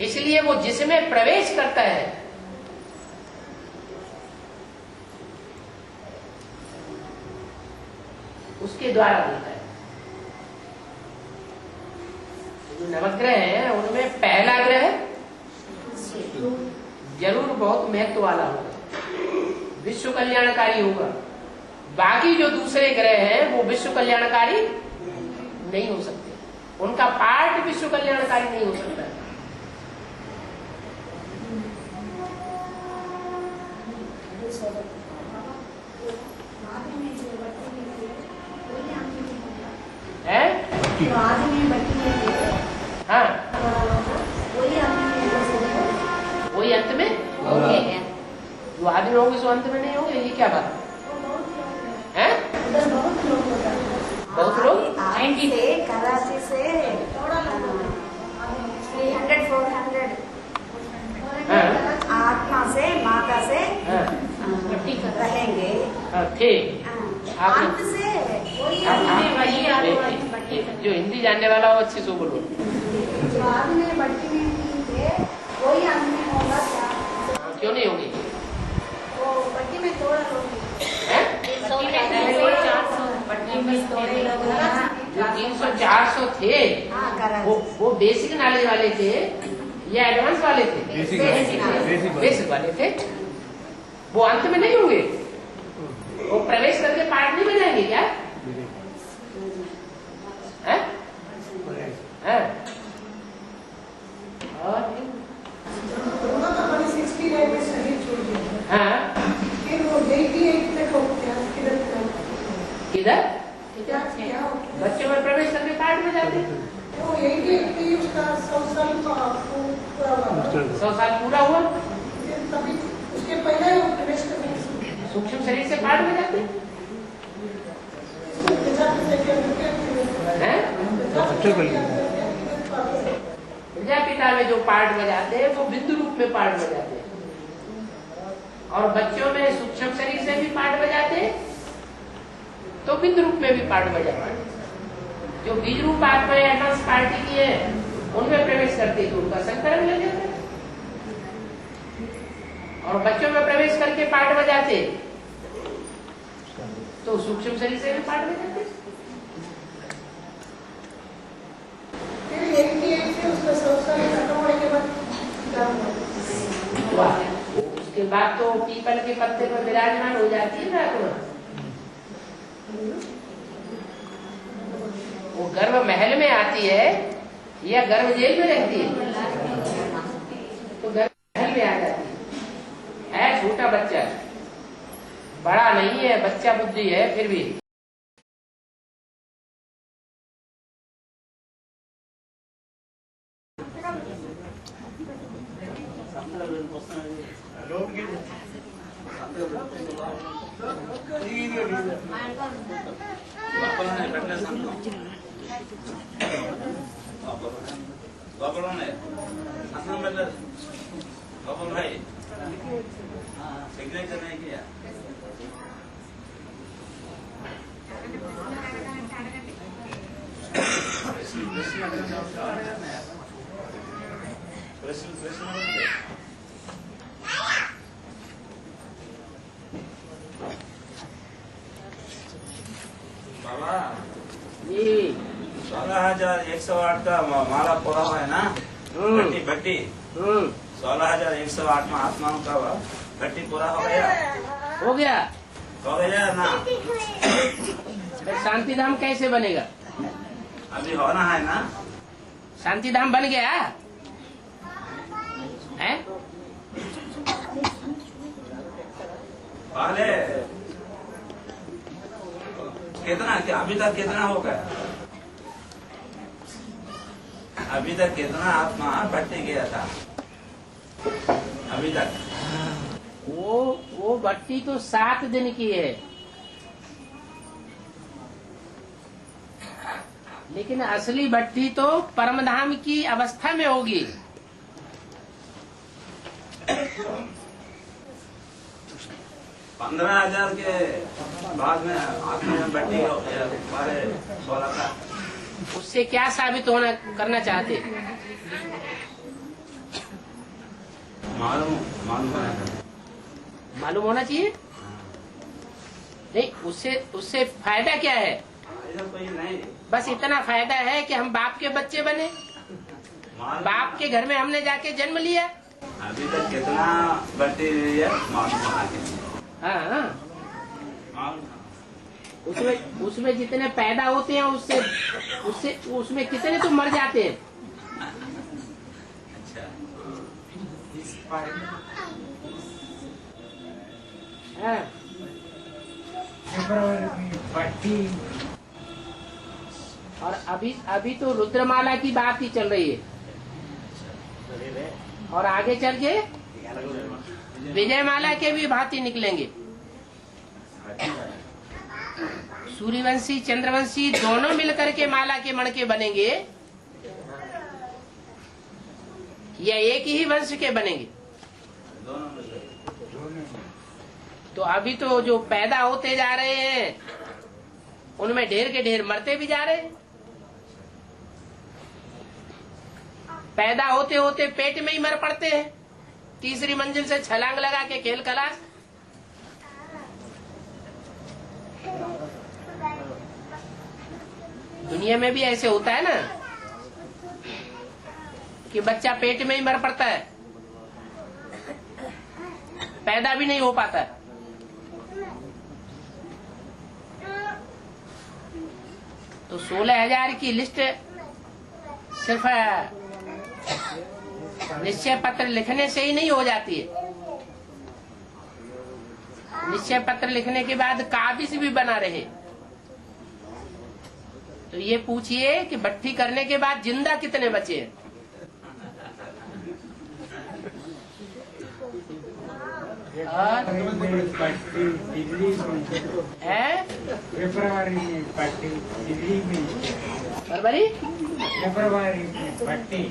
इसलिए वो जिसमें प्रवेश करता है उसके द्वारा होता है। जो नवग्रह है उनमें पहला ग्रह जरूर बहुत महत्व वाला होगा, विश्व कल्याणकारी होगा। बाकी जो दूसरे ग्रह हैं वो विश्व कल्याणकारी नहीं हो सकते, उनका पार्ट विश्व कल्याणकारी नहीं हो सकता है। हाँ, वही अंत में होंगे। जो आदमी होंगे सो अंत में नहीं होंगे, ये क्या बात है? बहुत लोग कराची से 300 400 आत्मा से माता से रहेंगे। ठीक, अंत से जो हिंदी जानने वाला हो अच्छी से बोलो। जो आदमी बट्टी में थी वही आदमी होगा क्या? क्यों नहीं होगी? वो बट्टी में तोड़ा लोग जो 300-400 थे वो बेसिक नॉलेज वाले थे या एडवांस वाले थे? बेसिक वाले थे। वो अंत में नहीं होंगे, वो प्रवेश करके पार्ट नहीं बजाएंगे क्या? और उन्होंने 69 में शरीर छोड़ दिया। हाँ, फिर वो 88 तक हो गया। किधर क्या बच्चों में प्रवेश करके पार्ट में जाते? वो 88 थी, उसका 100 साल पूरा हुआ। 100 साल पूरा हुआ, फिर तभी उसके पहले वो प्रवेश करने सूक्ष्म शरीर से पार्ट में जाते प्रजापिता में जो पार्ट बजाते हैं वो बिंदु रूप में पार्ट बजाते हैं, और बच्चों में सूक्ष्म शरीर से भी पार्ट बजाते हैं तो बिंदु रूप में भी पार्ट बजाते हैं। जो बीज रूप आत्मा एडवांस पार्टी की है उनमें प्रवेश करते तो उनका संकरण लग जाता है, और बच्चों में प्रवेश करके पार्ट बजाते तो सूक्ष्म शरीर से भी पार्ट बजाते। फिर 88 से उसका 100 साल खत्म होने के बाद उसके बाद तो पीपल के पत्ते पर विराजमान हो जाती है ना आत्मा। वो गर्भ महल में आती है या गर्भ जेल में रहती है? तो गर्भ महल में आ जाती है। छोटा बच्चा, बड़ा नहीं है, बच्चा बुद्धि है फिर भी। बाबा 16,108 का माला पूरा हुआ है ना, भट्टी 16,108 में आत्माओं का भट्टी पूरा हो गया ना। शांति धाम कैसे बनेगा? अभी होना है ना। शांति धाम बन गया? पहले कितना, अभी तक कितना हो गया? अभी तक कितना आत्मा भट्टी गया था अभी तक? वो भट्टी तो 7 दिन की है, लेकिन असली भट्टी तो परमधाम की अवस्था में होगी। 15,000 के बाद में आत्मा में भट्टी हमारे बोला था। उससे क्या साबित होना करना चाहते? मालूम होना चाहिए। नहीं, उससे फायदा क्या है? नहीं, बस इतना फायदा है कि हम बाप के बच्चे बने, बाप के घर में हमने जाके जन्म लिया। अभी तक कितना भट्टी है मालूम होना चाहिए। हाँ, उसमें जितने पैदा होते हैं उससे उसमें कितने तो मर जाते हैं। अच्छा, हाँ। और अभी तो रुद्रमाला की बात ही चल रही है, और आगे चल के विजयमाला के भी भांति निकलेंगे। सूर्यवंशी चंद्रवंशी दोनों मिलकर के माला के मणके बनेंगे या एक ही वंश के बनेंगे? तो अभी तो जो पैदा होते जा रहे हैं उनमें ढेर के ढेर मरते भी जा रहे हैं। पैदा होते होते पेट में ही मर पड़ते हैं, तीसरी मंजिल से छलांग लगा के खेल खलास। दुनिया में भी ऐसे होता है ना कि बच्चा पेट में ही मर पड़ता है, पैदा भी नहीं हो पाता है। तो 16,000 की लिस्ट सिर्फ निश्चय पत्र लिखने से ही नहीं हो जाती है। निश्चय पत्र लिखने के बाद काबिज भी बना रहे। तो ये पूछिए कि भट्टी करने के बाद जिंदा कितने बचे हैं? फेब्रुआरी में पट्टी दिल्ली में, फरवरी फेब्रुआरी में पट्टी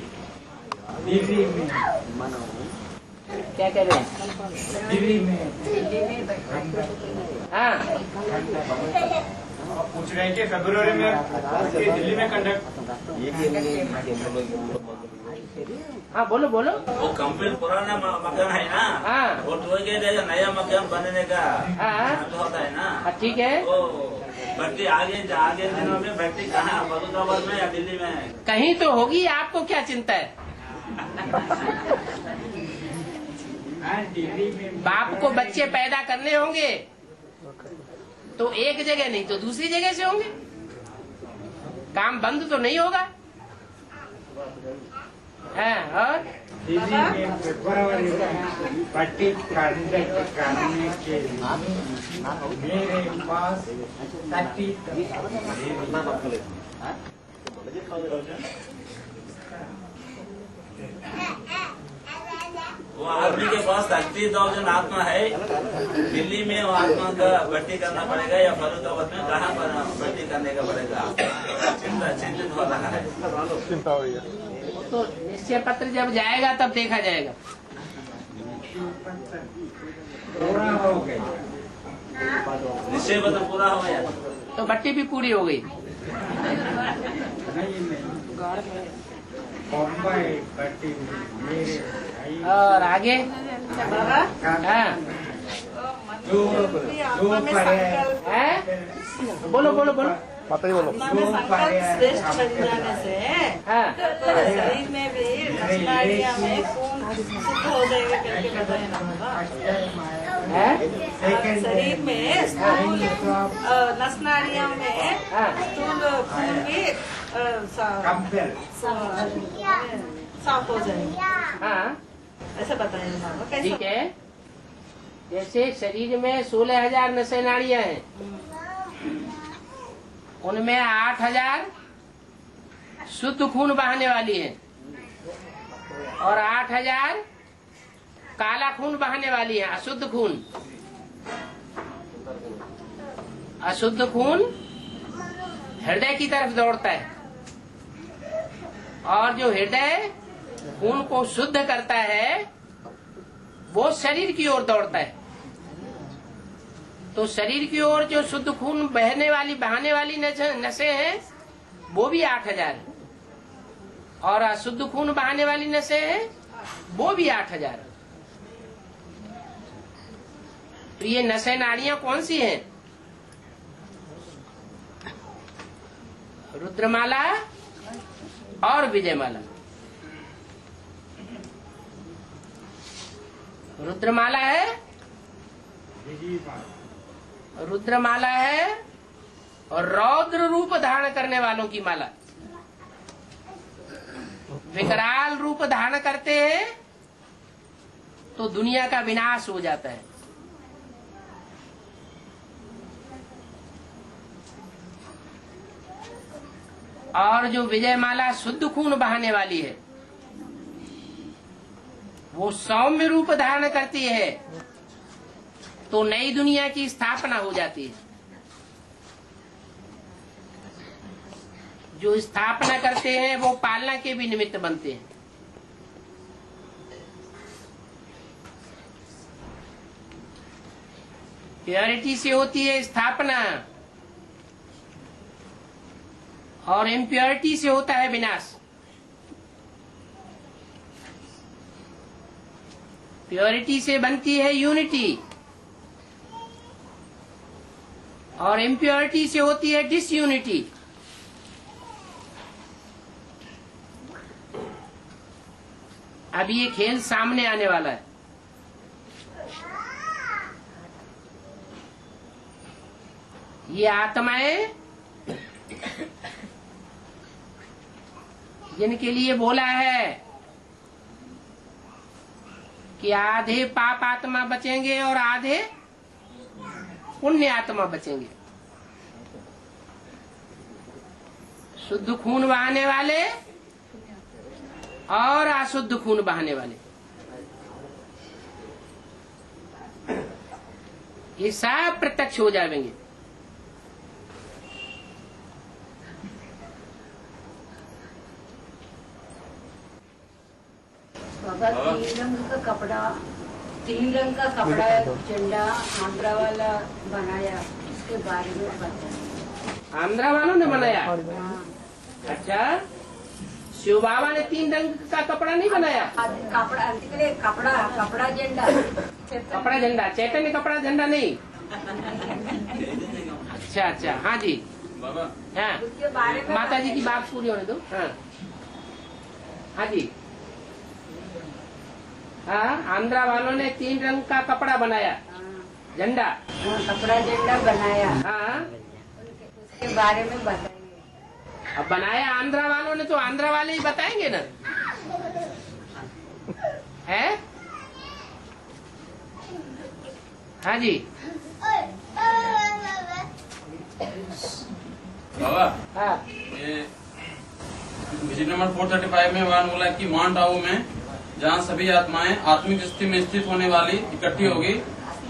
दिल्ली में, क्या कह रहे हैं? दिल्ली में। हाँ, पूछ रहे हैं कि फरवरी में दिल्ली में कंडक्ट। हाँ, बोलो बोलो। वो कंप्लीट पुराना मकान है ना, हाँ। वो टूट गया, नया मकान बनने का हाँ। तो होता है ना। हाँ, ठीक है। वो भट्टी आगे दिनों में भट्टी कहाँ, फरुखाबाद में या दिल्ली में? कहीं तो होगी, आपको क्या चिंता है? दिल्ली में बाप को बच्चे पैदा करने होंगे तो एक जगह नहीं तो दूसरी जगह से होंगे, काम बंद तो नहीं होगा। हाँ, और दिल्ली में फेब्रुआरी में पट्टी कंडक्ट करने के लिए मेरे पास 30 वो आदमी के पास 30,000 आत्मा है। दिल्ली में वो आत्मा का भट्टी करना पड़ेगा या फरुखाबाद में कहाँ पर भट्टी करने का पड़ेगा? चिंतित हो रहा है। वो तो निश्चय पत्र जब जाएगा तब देखा जाएगा। पूरा हो गया, निश्चय पत्र पूरा हो गया तो भट्टी भी पूरी हो गई। बॉम्बे पट्टी मेरे भाई और आगे हाँ, दो बोलो बोलो बोलो। श्रेष्ठ बन जाने से हाँ, तो शरीर में भी नसनाड़ियाँ में खून शुद्ध हो जाएगा करके बताया ना बाबा। शरीर में स्थूल नसनाड़ियों में स्थूल खून भी साफ हो जाएगा, हाँ, ऐसा बताया ना बाबा। कैसे? ठीक है। जैसे शरीर में 16,000 नसें नाड़ियां हैं, उनमें 8,000 शुद्ध खून बहाने वाली है और 8,000 काला खून बहाने वाली है, अशुद्ध खून। अशुद्ध खून हृदय की तरफ दौड़ता है और जो हृदय खून को शुद्ध करता है वो शरीर की ओर दौड़ता है। तो शरीर की ओर जो शुद्ध खून बहाने वाली नसें हैं वो भी 8,000 है और अशुद्ध खून बहाने वाली नसें हैं वो भी 8,000। तो ये नसें नाड़ियां कौन सी हैं? रुद्रमाला और विजयमाला। रुद्रमाला है और रौद्र रूप धारण करने वालों की माला। विकराल रूप धारण करते हैं तो दुनिया का विनाश हो जाता है। और जो विजयमाला शुद्ध खून बहाने वाली है वो सौम्य रूप धारण करती है तो नई दुनिया की स्थापना हो जाती है। जो स्थापना करते हैं वो पालना के भी निमित्त बनते हैं। प्योरिटी से होती है स्थापना और इम्प्योरिटी से होता है विनाश। प्योरिटी से बनती है यूनिटी और इम्प्योरिटी से होती है डिसयूनिटी। अब ये खेल सामने आने वाला है। ये आत्माएं जिनके लिए बोला है कि आधे पाप आत्मा बचेंगे और आधे पुण्य आत्मा बचेंगे। शुद्ध खून बहाने वाले और अशुद्ध खून बहाने वाले, ये सब प्रत्यक्ष हो जाएंगे। बाबा तीन रंग का कपड़ा झंडा आंध्रा वाला बनाया, इसके बारे में बताया। आंध्रा वालों ने बनाया? अच्छा, शिव बाबा ने 3 रंग का कपड़ा नहीं बनाया? कपड़ा झंडा, कपड़ा झंडा, चैतन्य कपड़ा झंडा नहीं। अच्छा, हाँ जी बाबा। हाँ, उसके बारे में माता जी की बात पूरी होने दो। हाँ जी, हाँ, आंध्रा वालों ने 3 रंग का कपड़ा बनाया, झंडा। कपड़ा झंडा बनाया। हाँ, उसके बारे में बताइए। अब बनाया आंध्रा वालों ने तो आंध्रा वाले ही बताएंगे ना, है? हाँ जी बाबा, हाँ, ये विजिट नंबर 435 में भगवान बोला कि माउंट आबू में जहाँ सभी आत्माएं आत्मिक स्थिति में स्थित होने वाली इकट्ठी होगी,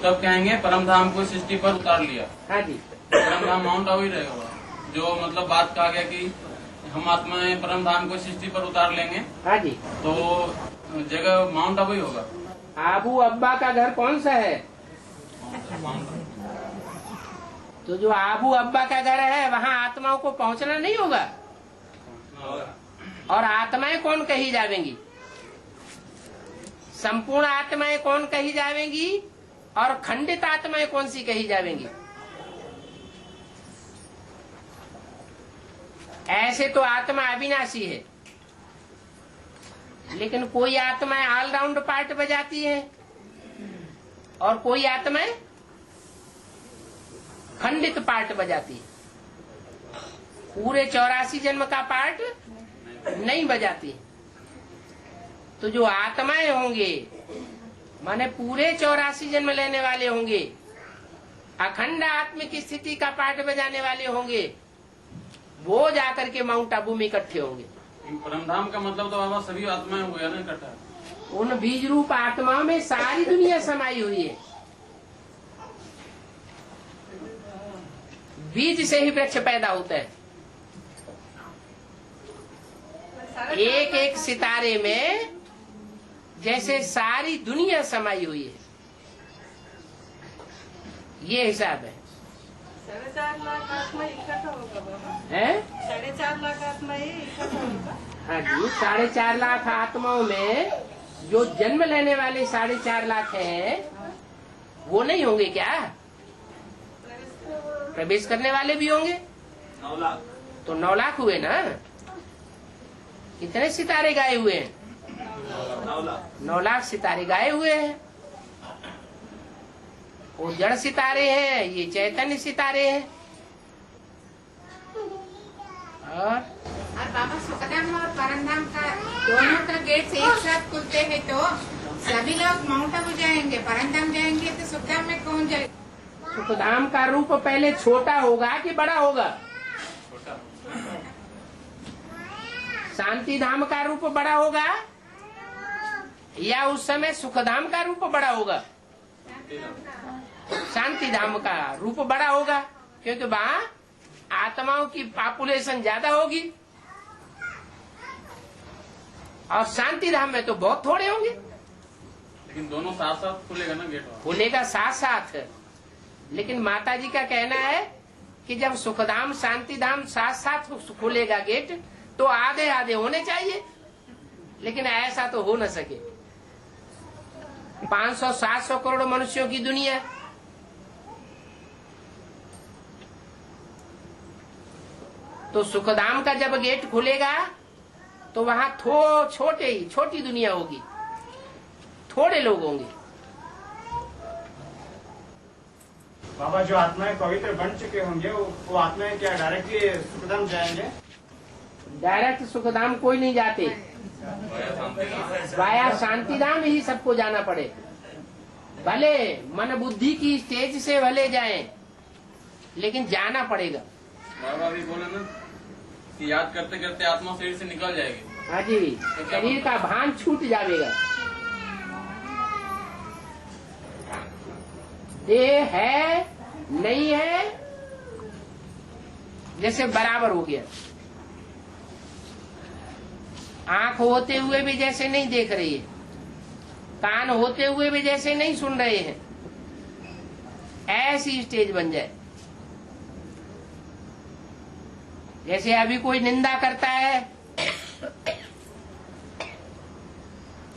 तब कहेंगे परम धाम को सृष्टि पर उतार लिया। हाँ जी, परम धाम माउंट आबू ही रहेगा। जो मतलब बात कहा गया कि हम आत्माएं परम धाम को सृष्टि पर उतार लेंगे, हाँ जी, तो जगह माउंट आबू ही होगा। आबू अब्बा का घर कौन सा है? तो जो आबू अब्बा का घर है वहाँ आत्माओं को पहुँचना नहीं होगा। और आत्माएं कौन कही जावेंगी? संपूर्ण आत्माएं कौन कही जावेंगी और खंडित आत्माएं कौन सी कही जावेंगी? ऐसे तो आत्मा अविनाशी है, लेकिन कोई आत्माएं ऑलराउंड पार्ट बजाती है और कोई आत्माएं खंडित पार्ट बजाती है, पूरे 84 जन्म का पार्ट नहीं बजाती। तो जो आत्माएं होंगे माने पूरे 84 जन्म लेने वाले होंगे, अखंड आत्मिक स्थिति का पाठ बजाने वाले होंगे, वो जाकर के माउंट आबू में इकट्ठे होंगे। परमधाम का मतलब तो बाबा सभी आत्माएं हो गया ना इकट्ठा। उन बीज रूप आत्माओं में सारी दुनिया समाई हुई है। बीज से ही वृक्ष पैदा होता है। एक एक सितारे में जैसे सारी दुनिया समाई हुई है, ये हिसाब है। 4.5 लाख आत्मा इकट्ठा होगा बाबा। हैं? 4.5 लाख आत्मा ही इकट्ठा होगा। हाँ जी, 4.5 लाख आत्माओं में जो जन्म लेने वाले 4.5 लाख हैं, वो नहीं होंगे क्या? प्रवेश करने वाले भी होंगे। 9 लाख तो 9 लाख हुए ना। कितने सितारे गाए हुए हैं? 9 लाख सितारे गाए हुए हैं। वो जड़ सितारे हैं, ये चैतन्य सितारे हैं। और बाबा सुखधाम और परमधाम का दोनों का गेट एक साथ खुलते हैं तो सभी लोग माउंट आबू जाएंगे, परमधाम जाएंगे तो सुखधाम में कौन जाए? सुखधाम का रूप पहले छोटा होगा कि बड़ा होगा? शांति धाम का रूप बड़ा होगा या उस समय सुखधाम का रूप बड़ा होगा? शांति धाम का रूप बड़ा होगा, क्योंकि वहाँ आत्माओं की पॉपुलेशन ज्यादा होगी, और शांति धाम में तो बहुत थोड़े होंगे। लेकिन दोनों साथ साथ खुलेगा ना गेट? खुलेगा साथ साथ, लेकिन माता जी का कहना है कि जब सुखधाम शांति धाम साथ साथ खुलेगा गेट तो आधे आधे होने चाहिए, लेकिन ऐसा तो हो न सके। 500-700 करोड़ मनुष्यों की दुनिया, तो सुखधाम का जब गेट खुलेगा तो वहाँ छोटी दुनिया होगी, थोड़े लोग होंगे। बाबा, जो आत्माएं पवित्र बन चुके होंगे वो आत्माएं क्या डायरेक्टली सुखधाम जाएंगे? डायरेक्ट सुखधाम कोई नहीं जाते, वाया शांतिधाम ही सबको जाना पड़े। भले मन बुद्धि की स्टेज से भले जाएं, लेकिन जाना पड़ेगा। बाबा भी बोले ना कि याद करते करते आत्मा शरीर से निकल जाएगी। हाँ जी, शरीर का भान छूट जाएगा। देह है नहीं है जैसे बराबर हो गया। आंख होते हुए भी जैसे नहीं देख रही है, कान होते हुए भी जैसे नहीं सुन रहे हैं, ऐसी स्टेज बन जाए। जैसे अभी कोई निंदा करता है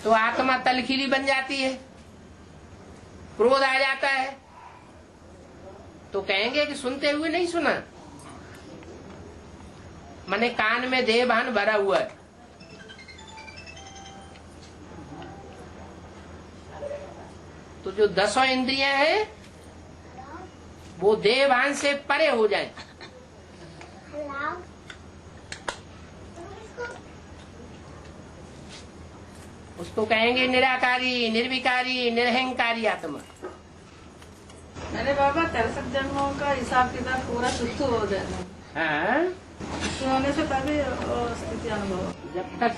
तो आत्मा तलखीली बन जाती है, क्रोध आ जाता है, तो कहेंगे कि सुनते हुए नहीं सुना। माने कान में देह भान भरा हुआ है। तो जो 10 इंद्रियां हैं वो देह भान से परे हो जाए। उसको कहेंगे निराकारी, निर्विकारी, निरहंकारी आत्मा। मैंने बाबा 63 जन्मों का हिसाब किताब पूरा शुद्ध हो जाए। हाँ, होने से तभी स्थिति अनुभव। जब तक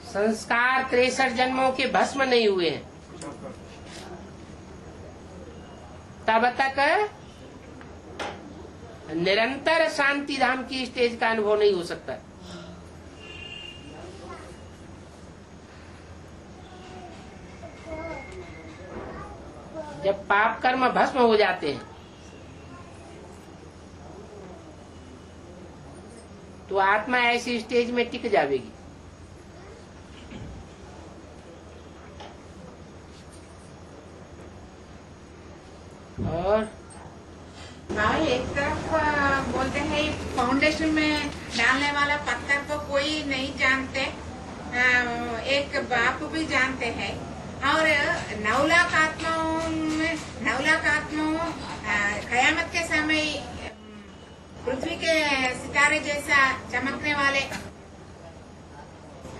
संस्कार 63 जन्मों के भस्म नहीं हुए हैं तब तक निरंतर शांति धाम की स्टेज का अनुभव नहीं हो सकता। जब पाप कर्म भस्म हो जाते हैं तो आत्मा ऐसी स्टेज में टिक जाएगी। और भाई एक तरफ बोलते हैं फाउंडेशन में डालने वाला पत्थर को कोई नहीं जानते, एक बाप भी जानते हैं, और 9 लाख आत्माओं कयामत के समय पृथ्वी के सितारे जैसा चमकने वाले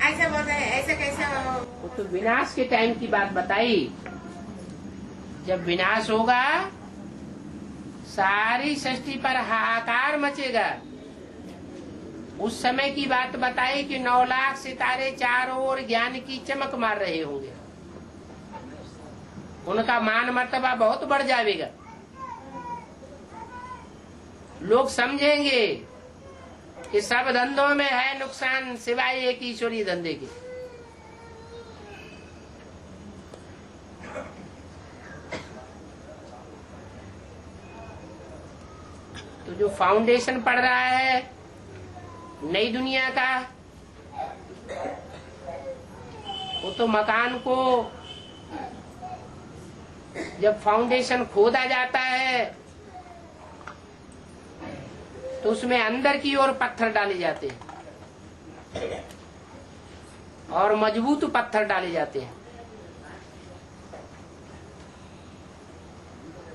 ऐसे बोलते हैं, ऐसे कैसे वो तो विनाश के टाइम की बात बताई। जब विनाश होगा सारी सृष्टि पर हाहाकार मचेगा, उस समय की बात बताई कि 9 लाख सितारे चारों ओर ज्ञान की चमक मार रहे होंगे, उनका मान मर्तबा बहुत बढ़ जाएगा। लोग समझेंगे कि सब धंधों में है नुकसान सिवाय एक ईश्वरीय धंधे के। तो जो फाउंडेशन पड़ रहा है नई दुनिया का, वो तो मकान को जब फाउंडेशन खोदा जाता है तो उसमें अंदर की ओर पत्थर डाले जाते हैं और मजबूत पत्थर डाले जाते हैं।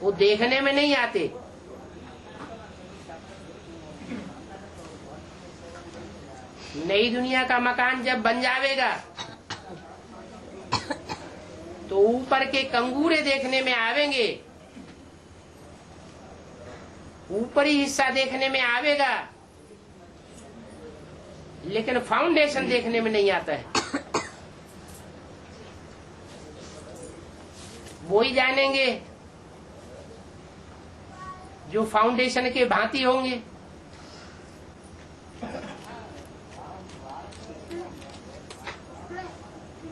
वो देखने में नहीं आते, नई दुनिया का मकान जब बन जाएगा तो ऊपर के कंगूरे देखने में आवेंगे, ऊपरी हिस्सा देखने में आवेगा, लेकिन फाउंडेशन देखने में नहीं आता है। वो ही जानेंगे जो फाउंडेशन के भांति होंगे।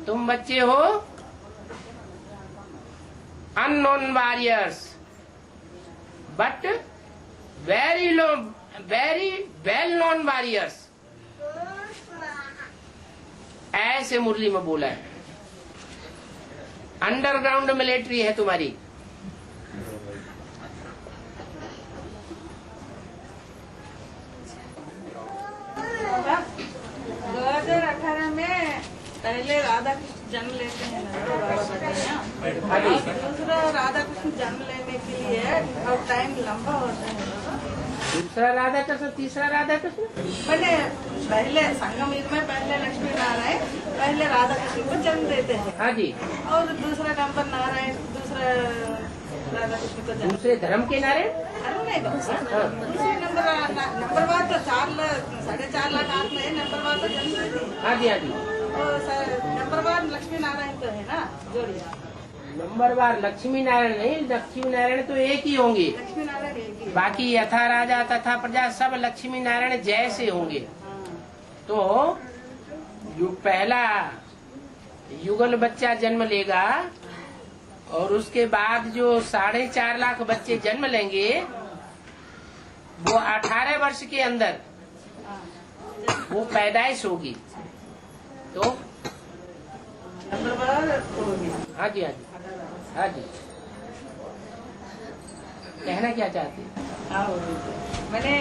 तुम बच्चे हो unknown warriors but very well known warriors, ऐसे मुरली में बोला है। अंडरग्राउंड मिलिट्री है तुम्हारी। 2018 में पहले राधा कृष्ण जन्म लेते हैं ना, तो बाबा बताते हैं। दूसरा राधा कृष्ण जन्म लेने के लिए और टाइम लंबा होता है। दूसरा राधा कृष्ण, तीसरा राधा कृष्ण, पहले संगम युग में पहले लक्ष्मी नारायण पहले राधा कृष्ण को जन्म देते हैं। हाँ जी। और दूसरा नंबर नारायण, दूसरा राधा कृष्ण को जन्म। दूसरे धर्म के नारायण? नहीं, दूसरे नंबर बाद तो 4.5 लाख आत्मा है, नंबर बाद तो जन्म देते हैं। हाँ जी, हाँ जी। नंबर बाद लक्ष्मी नारायण तो है ना जोड़िया। नंबर बार लक्ष्मी नारायण नहीं, लक्ष्मी नारायण तो एक ही होंगे। लक्ष्मी नारायण एक ही। बाकी यथा राजा तथा प्रजा सब लक्ष्मी नारायण जैसे होंगे। तो जो पहला युगल बच्चा जन्म लेगा और उसके बाद जो 4.5 लाख बच्चे जन्म लेंगे, वो 18 वर्ष के अंदर वो पैदाइश होगी। तो नंबर बाद होगी। हाँ जी, हाँ जी, हाँ जी। कहना क्या चाहते हैं? हाँ, मैंने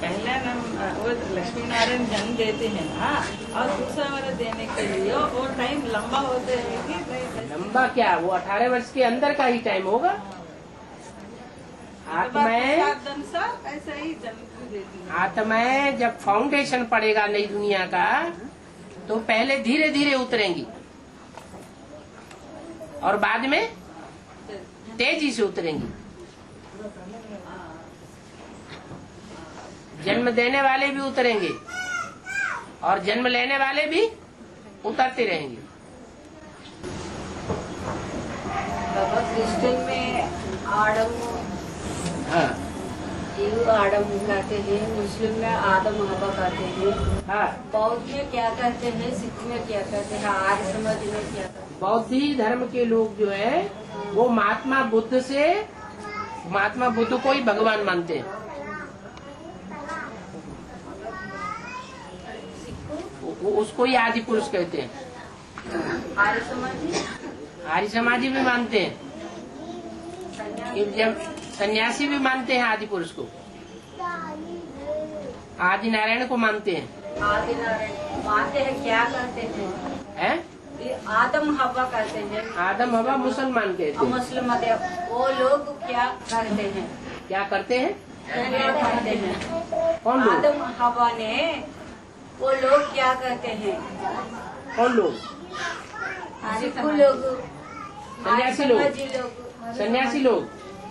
पहला वो लक्ष्मी नारायण जन्म देते हैं ना, और दूसरा वाला देने के लिए वो टाइम लंबा होते हैं कि नहीं? लंबा क्या, वो 18 वर्ष के अंदर का ही टाइम होगा। आत्माएं ऐसा ही जन्म देती है। आत्माएं जब फाउंडेशन पड़ेगा नई दुनिया का, तो पहले धीरे धीरे उतरेंगी और बाद में तेजी से उतरेंगी। जन्म देने वाले भी उतरेंगे और जन्म लेने वाले भी उतरते रहेंगे। बाबा क्रिश्चियन में आदम, हाँ, आदम कहते हैं, मुस्लिम में आदम हवा कहते हैं, हाँ। बौद्ध में क्या कहते हैं, सिख में क्या कहते हैं, आर्य समाज में क्या कहते हैं? बौद्धी धर्म के लोग जो है वो महात्मा बुद्ध को ही भगवान मानते हैं। उसको ही आदि पुरुष कहते हैं। आर्य समाजी भी मानते हैं, जब सन्यासी भी मानते हैं आदि पुरुष को, आदि नारायण को मानते हैं। आदि नारायण मानते हैं, क्या कहते हैं? आदम हवा कहते हैं। आदम हवा मुसलमान कहते हैं। मुस्लिम वो लोग क्या करते हैं? क्या करते हैं? क्या करते हैं? कौन लोग? आदम हवा ने वो लोग क्या कहते हैं? कौन लोग? सिक्खू लोग, सन्यासी लोग। आर्य समाजी लोग, सन्यासी लोग।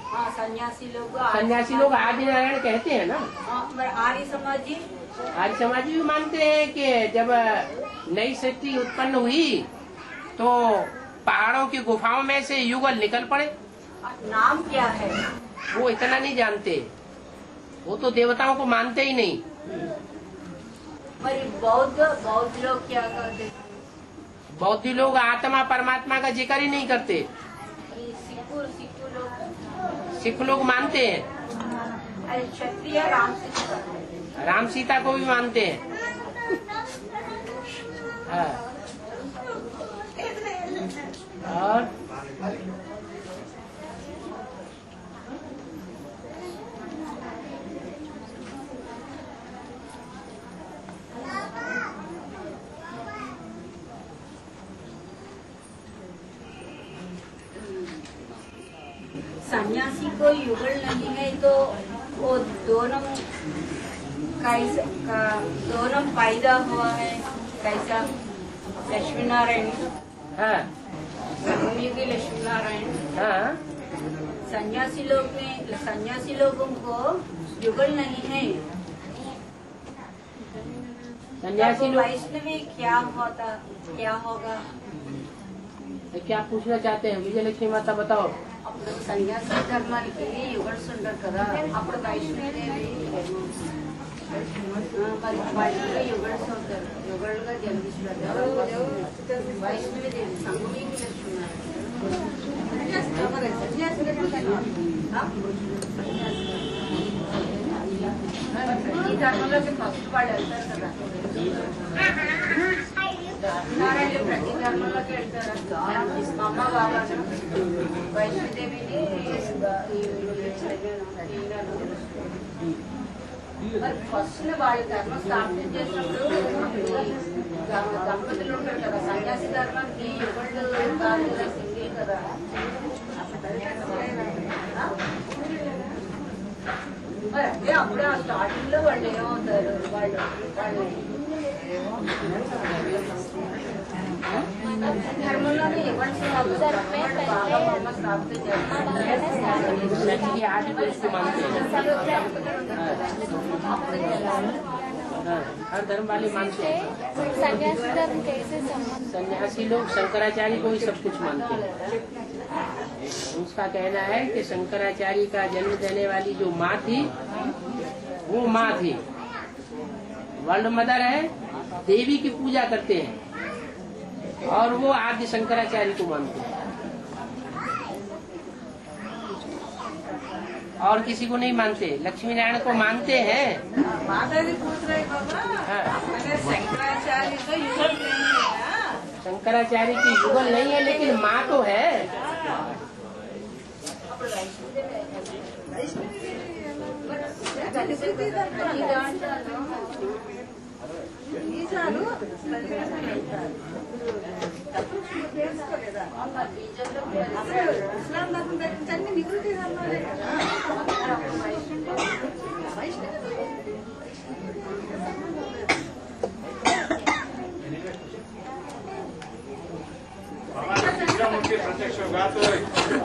हाँ सन्यासी लोग, सन्यासी लोग आदि नारायण कहते हैं ना। आर्य समाजी, आर्य समाजी भी मानते हैं कि जब नई सृष्टि उत्पन्न हुई तो पहाड़ों की गुफाओं में से युगल निकल पड़े। नाम क्या है? वो इतना नहीं जानते, वो तो देवताओं को मानते ही नहीं। पर बौद्ध लोग क्या करते? बौद्ध लोग आत्मा परमात्मा का जिक्र ही नहीं करते। सिक्खू लोग, सिख लोग मानते हैं, क्षत्रिय राम सीता को भी मानते हैं। हाँ। और सन्यासी को युगल नहीं है तो वो दोनों पैदा हुआ है कैसा? लक्ष्मी नारायण, हाँ की लक्ष्मी नारायण। हाँ सन्यासी लोगों को युगल नहीं है। सन्यासी लोग वैष्णवी क्या होगा? क्या पूछना चाहते हैं विजय लक्ष्मी माता, बताओ। సన్యాసి ధర్మానికి యుగల్స్ ఉంటారు కదా, అప్పుడు వైష్ణవదేవి మరి వైష్ణవ యుగల్స్ ఉంటారు, యుగలుగా జన్మిస్తారు. వైష్ణవదేవి సంగమీకి ఈ ధర్మంలోకి ఫస్ట్ వాళ్ళు వెళ్తారు కదా, నారాయణ ప్రతి ధర్మంలోకి వెళ్తారు. అమ్మ బాబా వైష్ణదేవిని మరి ఫస్ట్ వాళ్ళ ధర్మం స్థాపన చేసినప్పుడు దంపతులు ఉంటారు కదా, సన్యాసి ధర్మానికి యుగళ్ళు కాదు కదా, సింగే కదా. మరి అదే అప్పుడే ఆ స్టార్టింగ్ లో వాళ్ళు ఏమవుతారు, వాళ్ళు ధర్మంలోనే యుగల్స్ స్థాపితం చేస్తారు. हर धर्म वाले मानते हैं। सन्यासी धर्म कैसे संबंध? सन्यासी लोग शंकराचार्य को ही सब कुछ मानते हैं। उसका कहना है कि शंकराचार्य का जन्म देने वाली जो माँ थी वो माँ थी, वर्ल्ड मदर है, देवी की पूजा करते हैं और वो आद्य शंकराचार्य को मानते हैं और किसी को नहीं मानते। लक्ष्मी नारायण को मानते हैं। माताजी पूछ रहे बाबा, शंकराचार्य तो युगल नहीं है ना? शंकराचार्य की युगल नहीं है, लेकिन माँ तो है। ఇస్లాం ధర్మం తగ్గించండి, నివృత్తి ధర్మాలే కదా. तीसरा मूर्ति प्रत्यक्ष होगा तो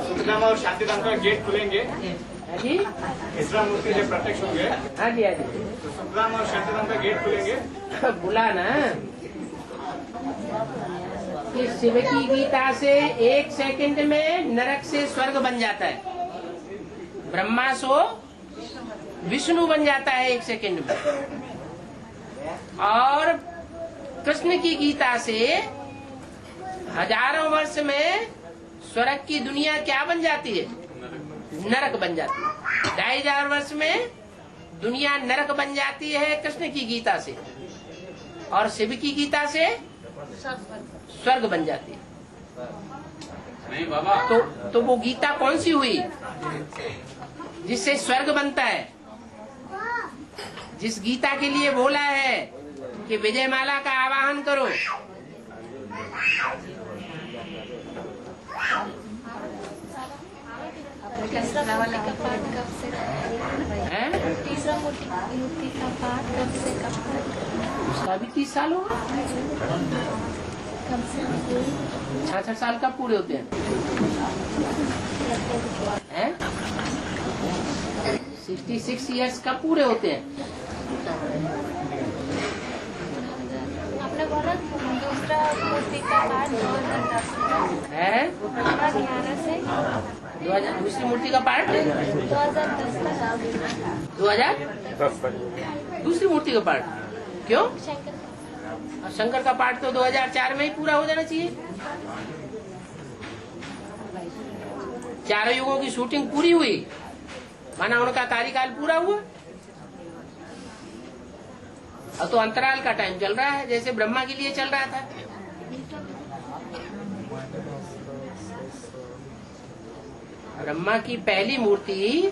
सुखधाम और शांतिधाम का गेट खुलेंगे। जी तीसरा मूर्ति जब प्रत्यक्ष होंगे हाँ जी हाँ जी, तो सुखधाम और शांतिधाम का गेट खुलेंगे। बुला ना कि शिव की गीता से 1 सेकंड में नरक से स्वर्ग बन जाता है, ब्रह्मा सो विष्णु बन जाता है 1 सेकंड में, और कृष्ण की गीता से हजारों वर्ष में स्वर्ग की दुनिया क्या बन जाती है? नरक बन जाती है। 2500 वर्ष में दुनिया नरक बन जाती है कृष्ण की गीता से, और शिव की गीता से स्वर्ग बन जाती है। नहीं बाबा, तो वो गीता कौन सी हुई जिससे स्वर्ग बनता है? जिस गीता के लिए बोला है कि विजय माला का आवाहन करो, तीसरा मूर्ति का पाठ कब से है? तीसरा मूर्ति का पाठ कब से कब तक? उसका भी 30 साल होगा। कब से 66 साल कब पूरे होते हैं? 66 ईयर्स कब पूरे होते हैं? आपने बोला दूसरा मूर्ति का पाठ 2010 है 2011 से 2000 दूसरी मूर्ति का पाठ 2010 तक 2000 दूसरी मूर्ति का पाठ क्यों? शंकर और शंकर का पाठ तो 2004 में ही पूरा हो जाना चाहिए। चारों युगों की शूटिंग पूरी हुई, माना उनका कार्यकाल पूरा हुआ। अब तो अंतराल का टाइम चल रहा है, जैसे ब्रह्मा के लिए चल रहा था। ब्रह्मा की पहली मूर्ति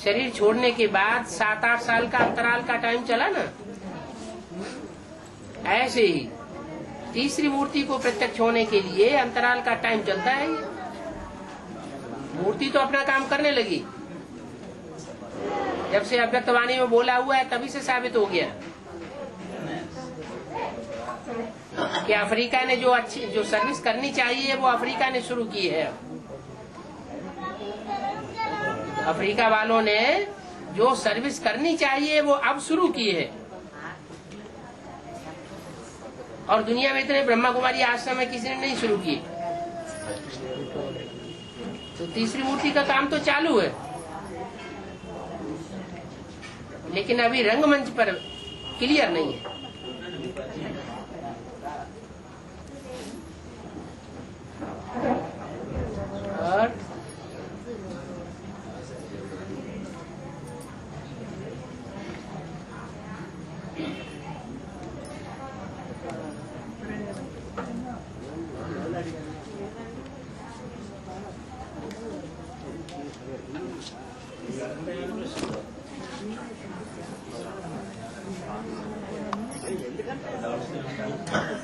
शरीर छोड़ने के बाद 7-8 साल का अंतराल का टाइम चला ना, ऐसे ही तीसरी मूर्ति को प्रत्यक्ष होने के लिए अंतराल का टाइम चलता है। मूर्ति तो अपना काम करने लगी, जब से अव्यक्तवाणी में बोला हुआ है तभी से साबित हो गया कि अफ्रीका ने जो सर्विस करनी चाहिए वो अफ्रीका ने शुरू की है। अफ्रीका वालों ने जो सर्विस करनी चाहिए वो अब शुरू की है। और दुनिया में इतने ब्रह्मा कुमारी आश्रम में किसी ने नहीं शुरू की। तो तीसरी मूर्ति का काम तो चालू है, लेकिन अभी रंगमंच पर क्लियर नहीं है। और ఎందుకంటే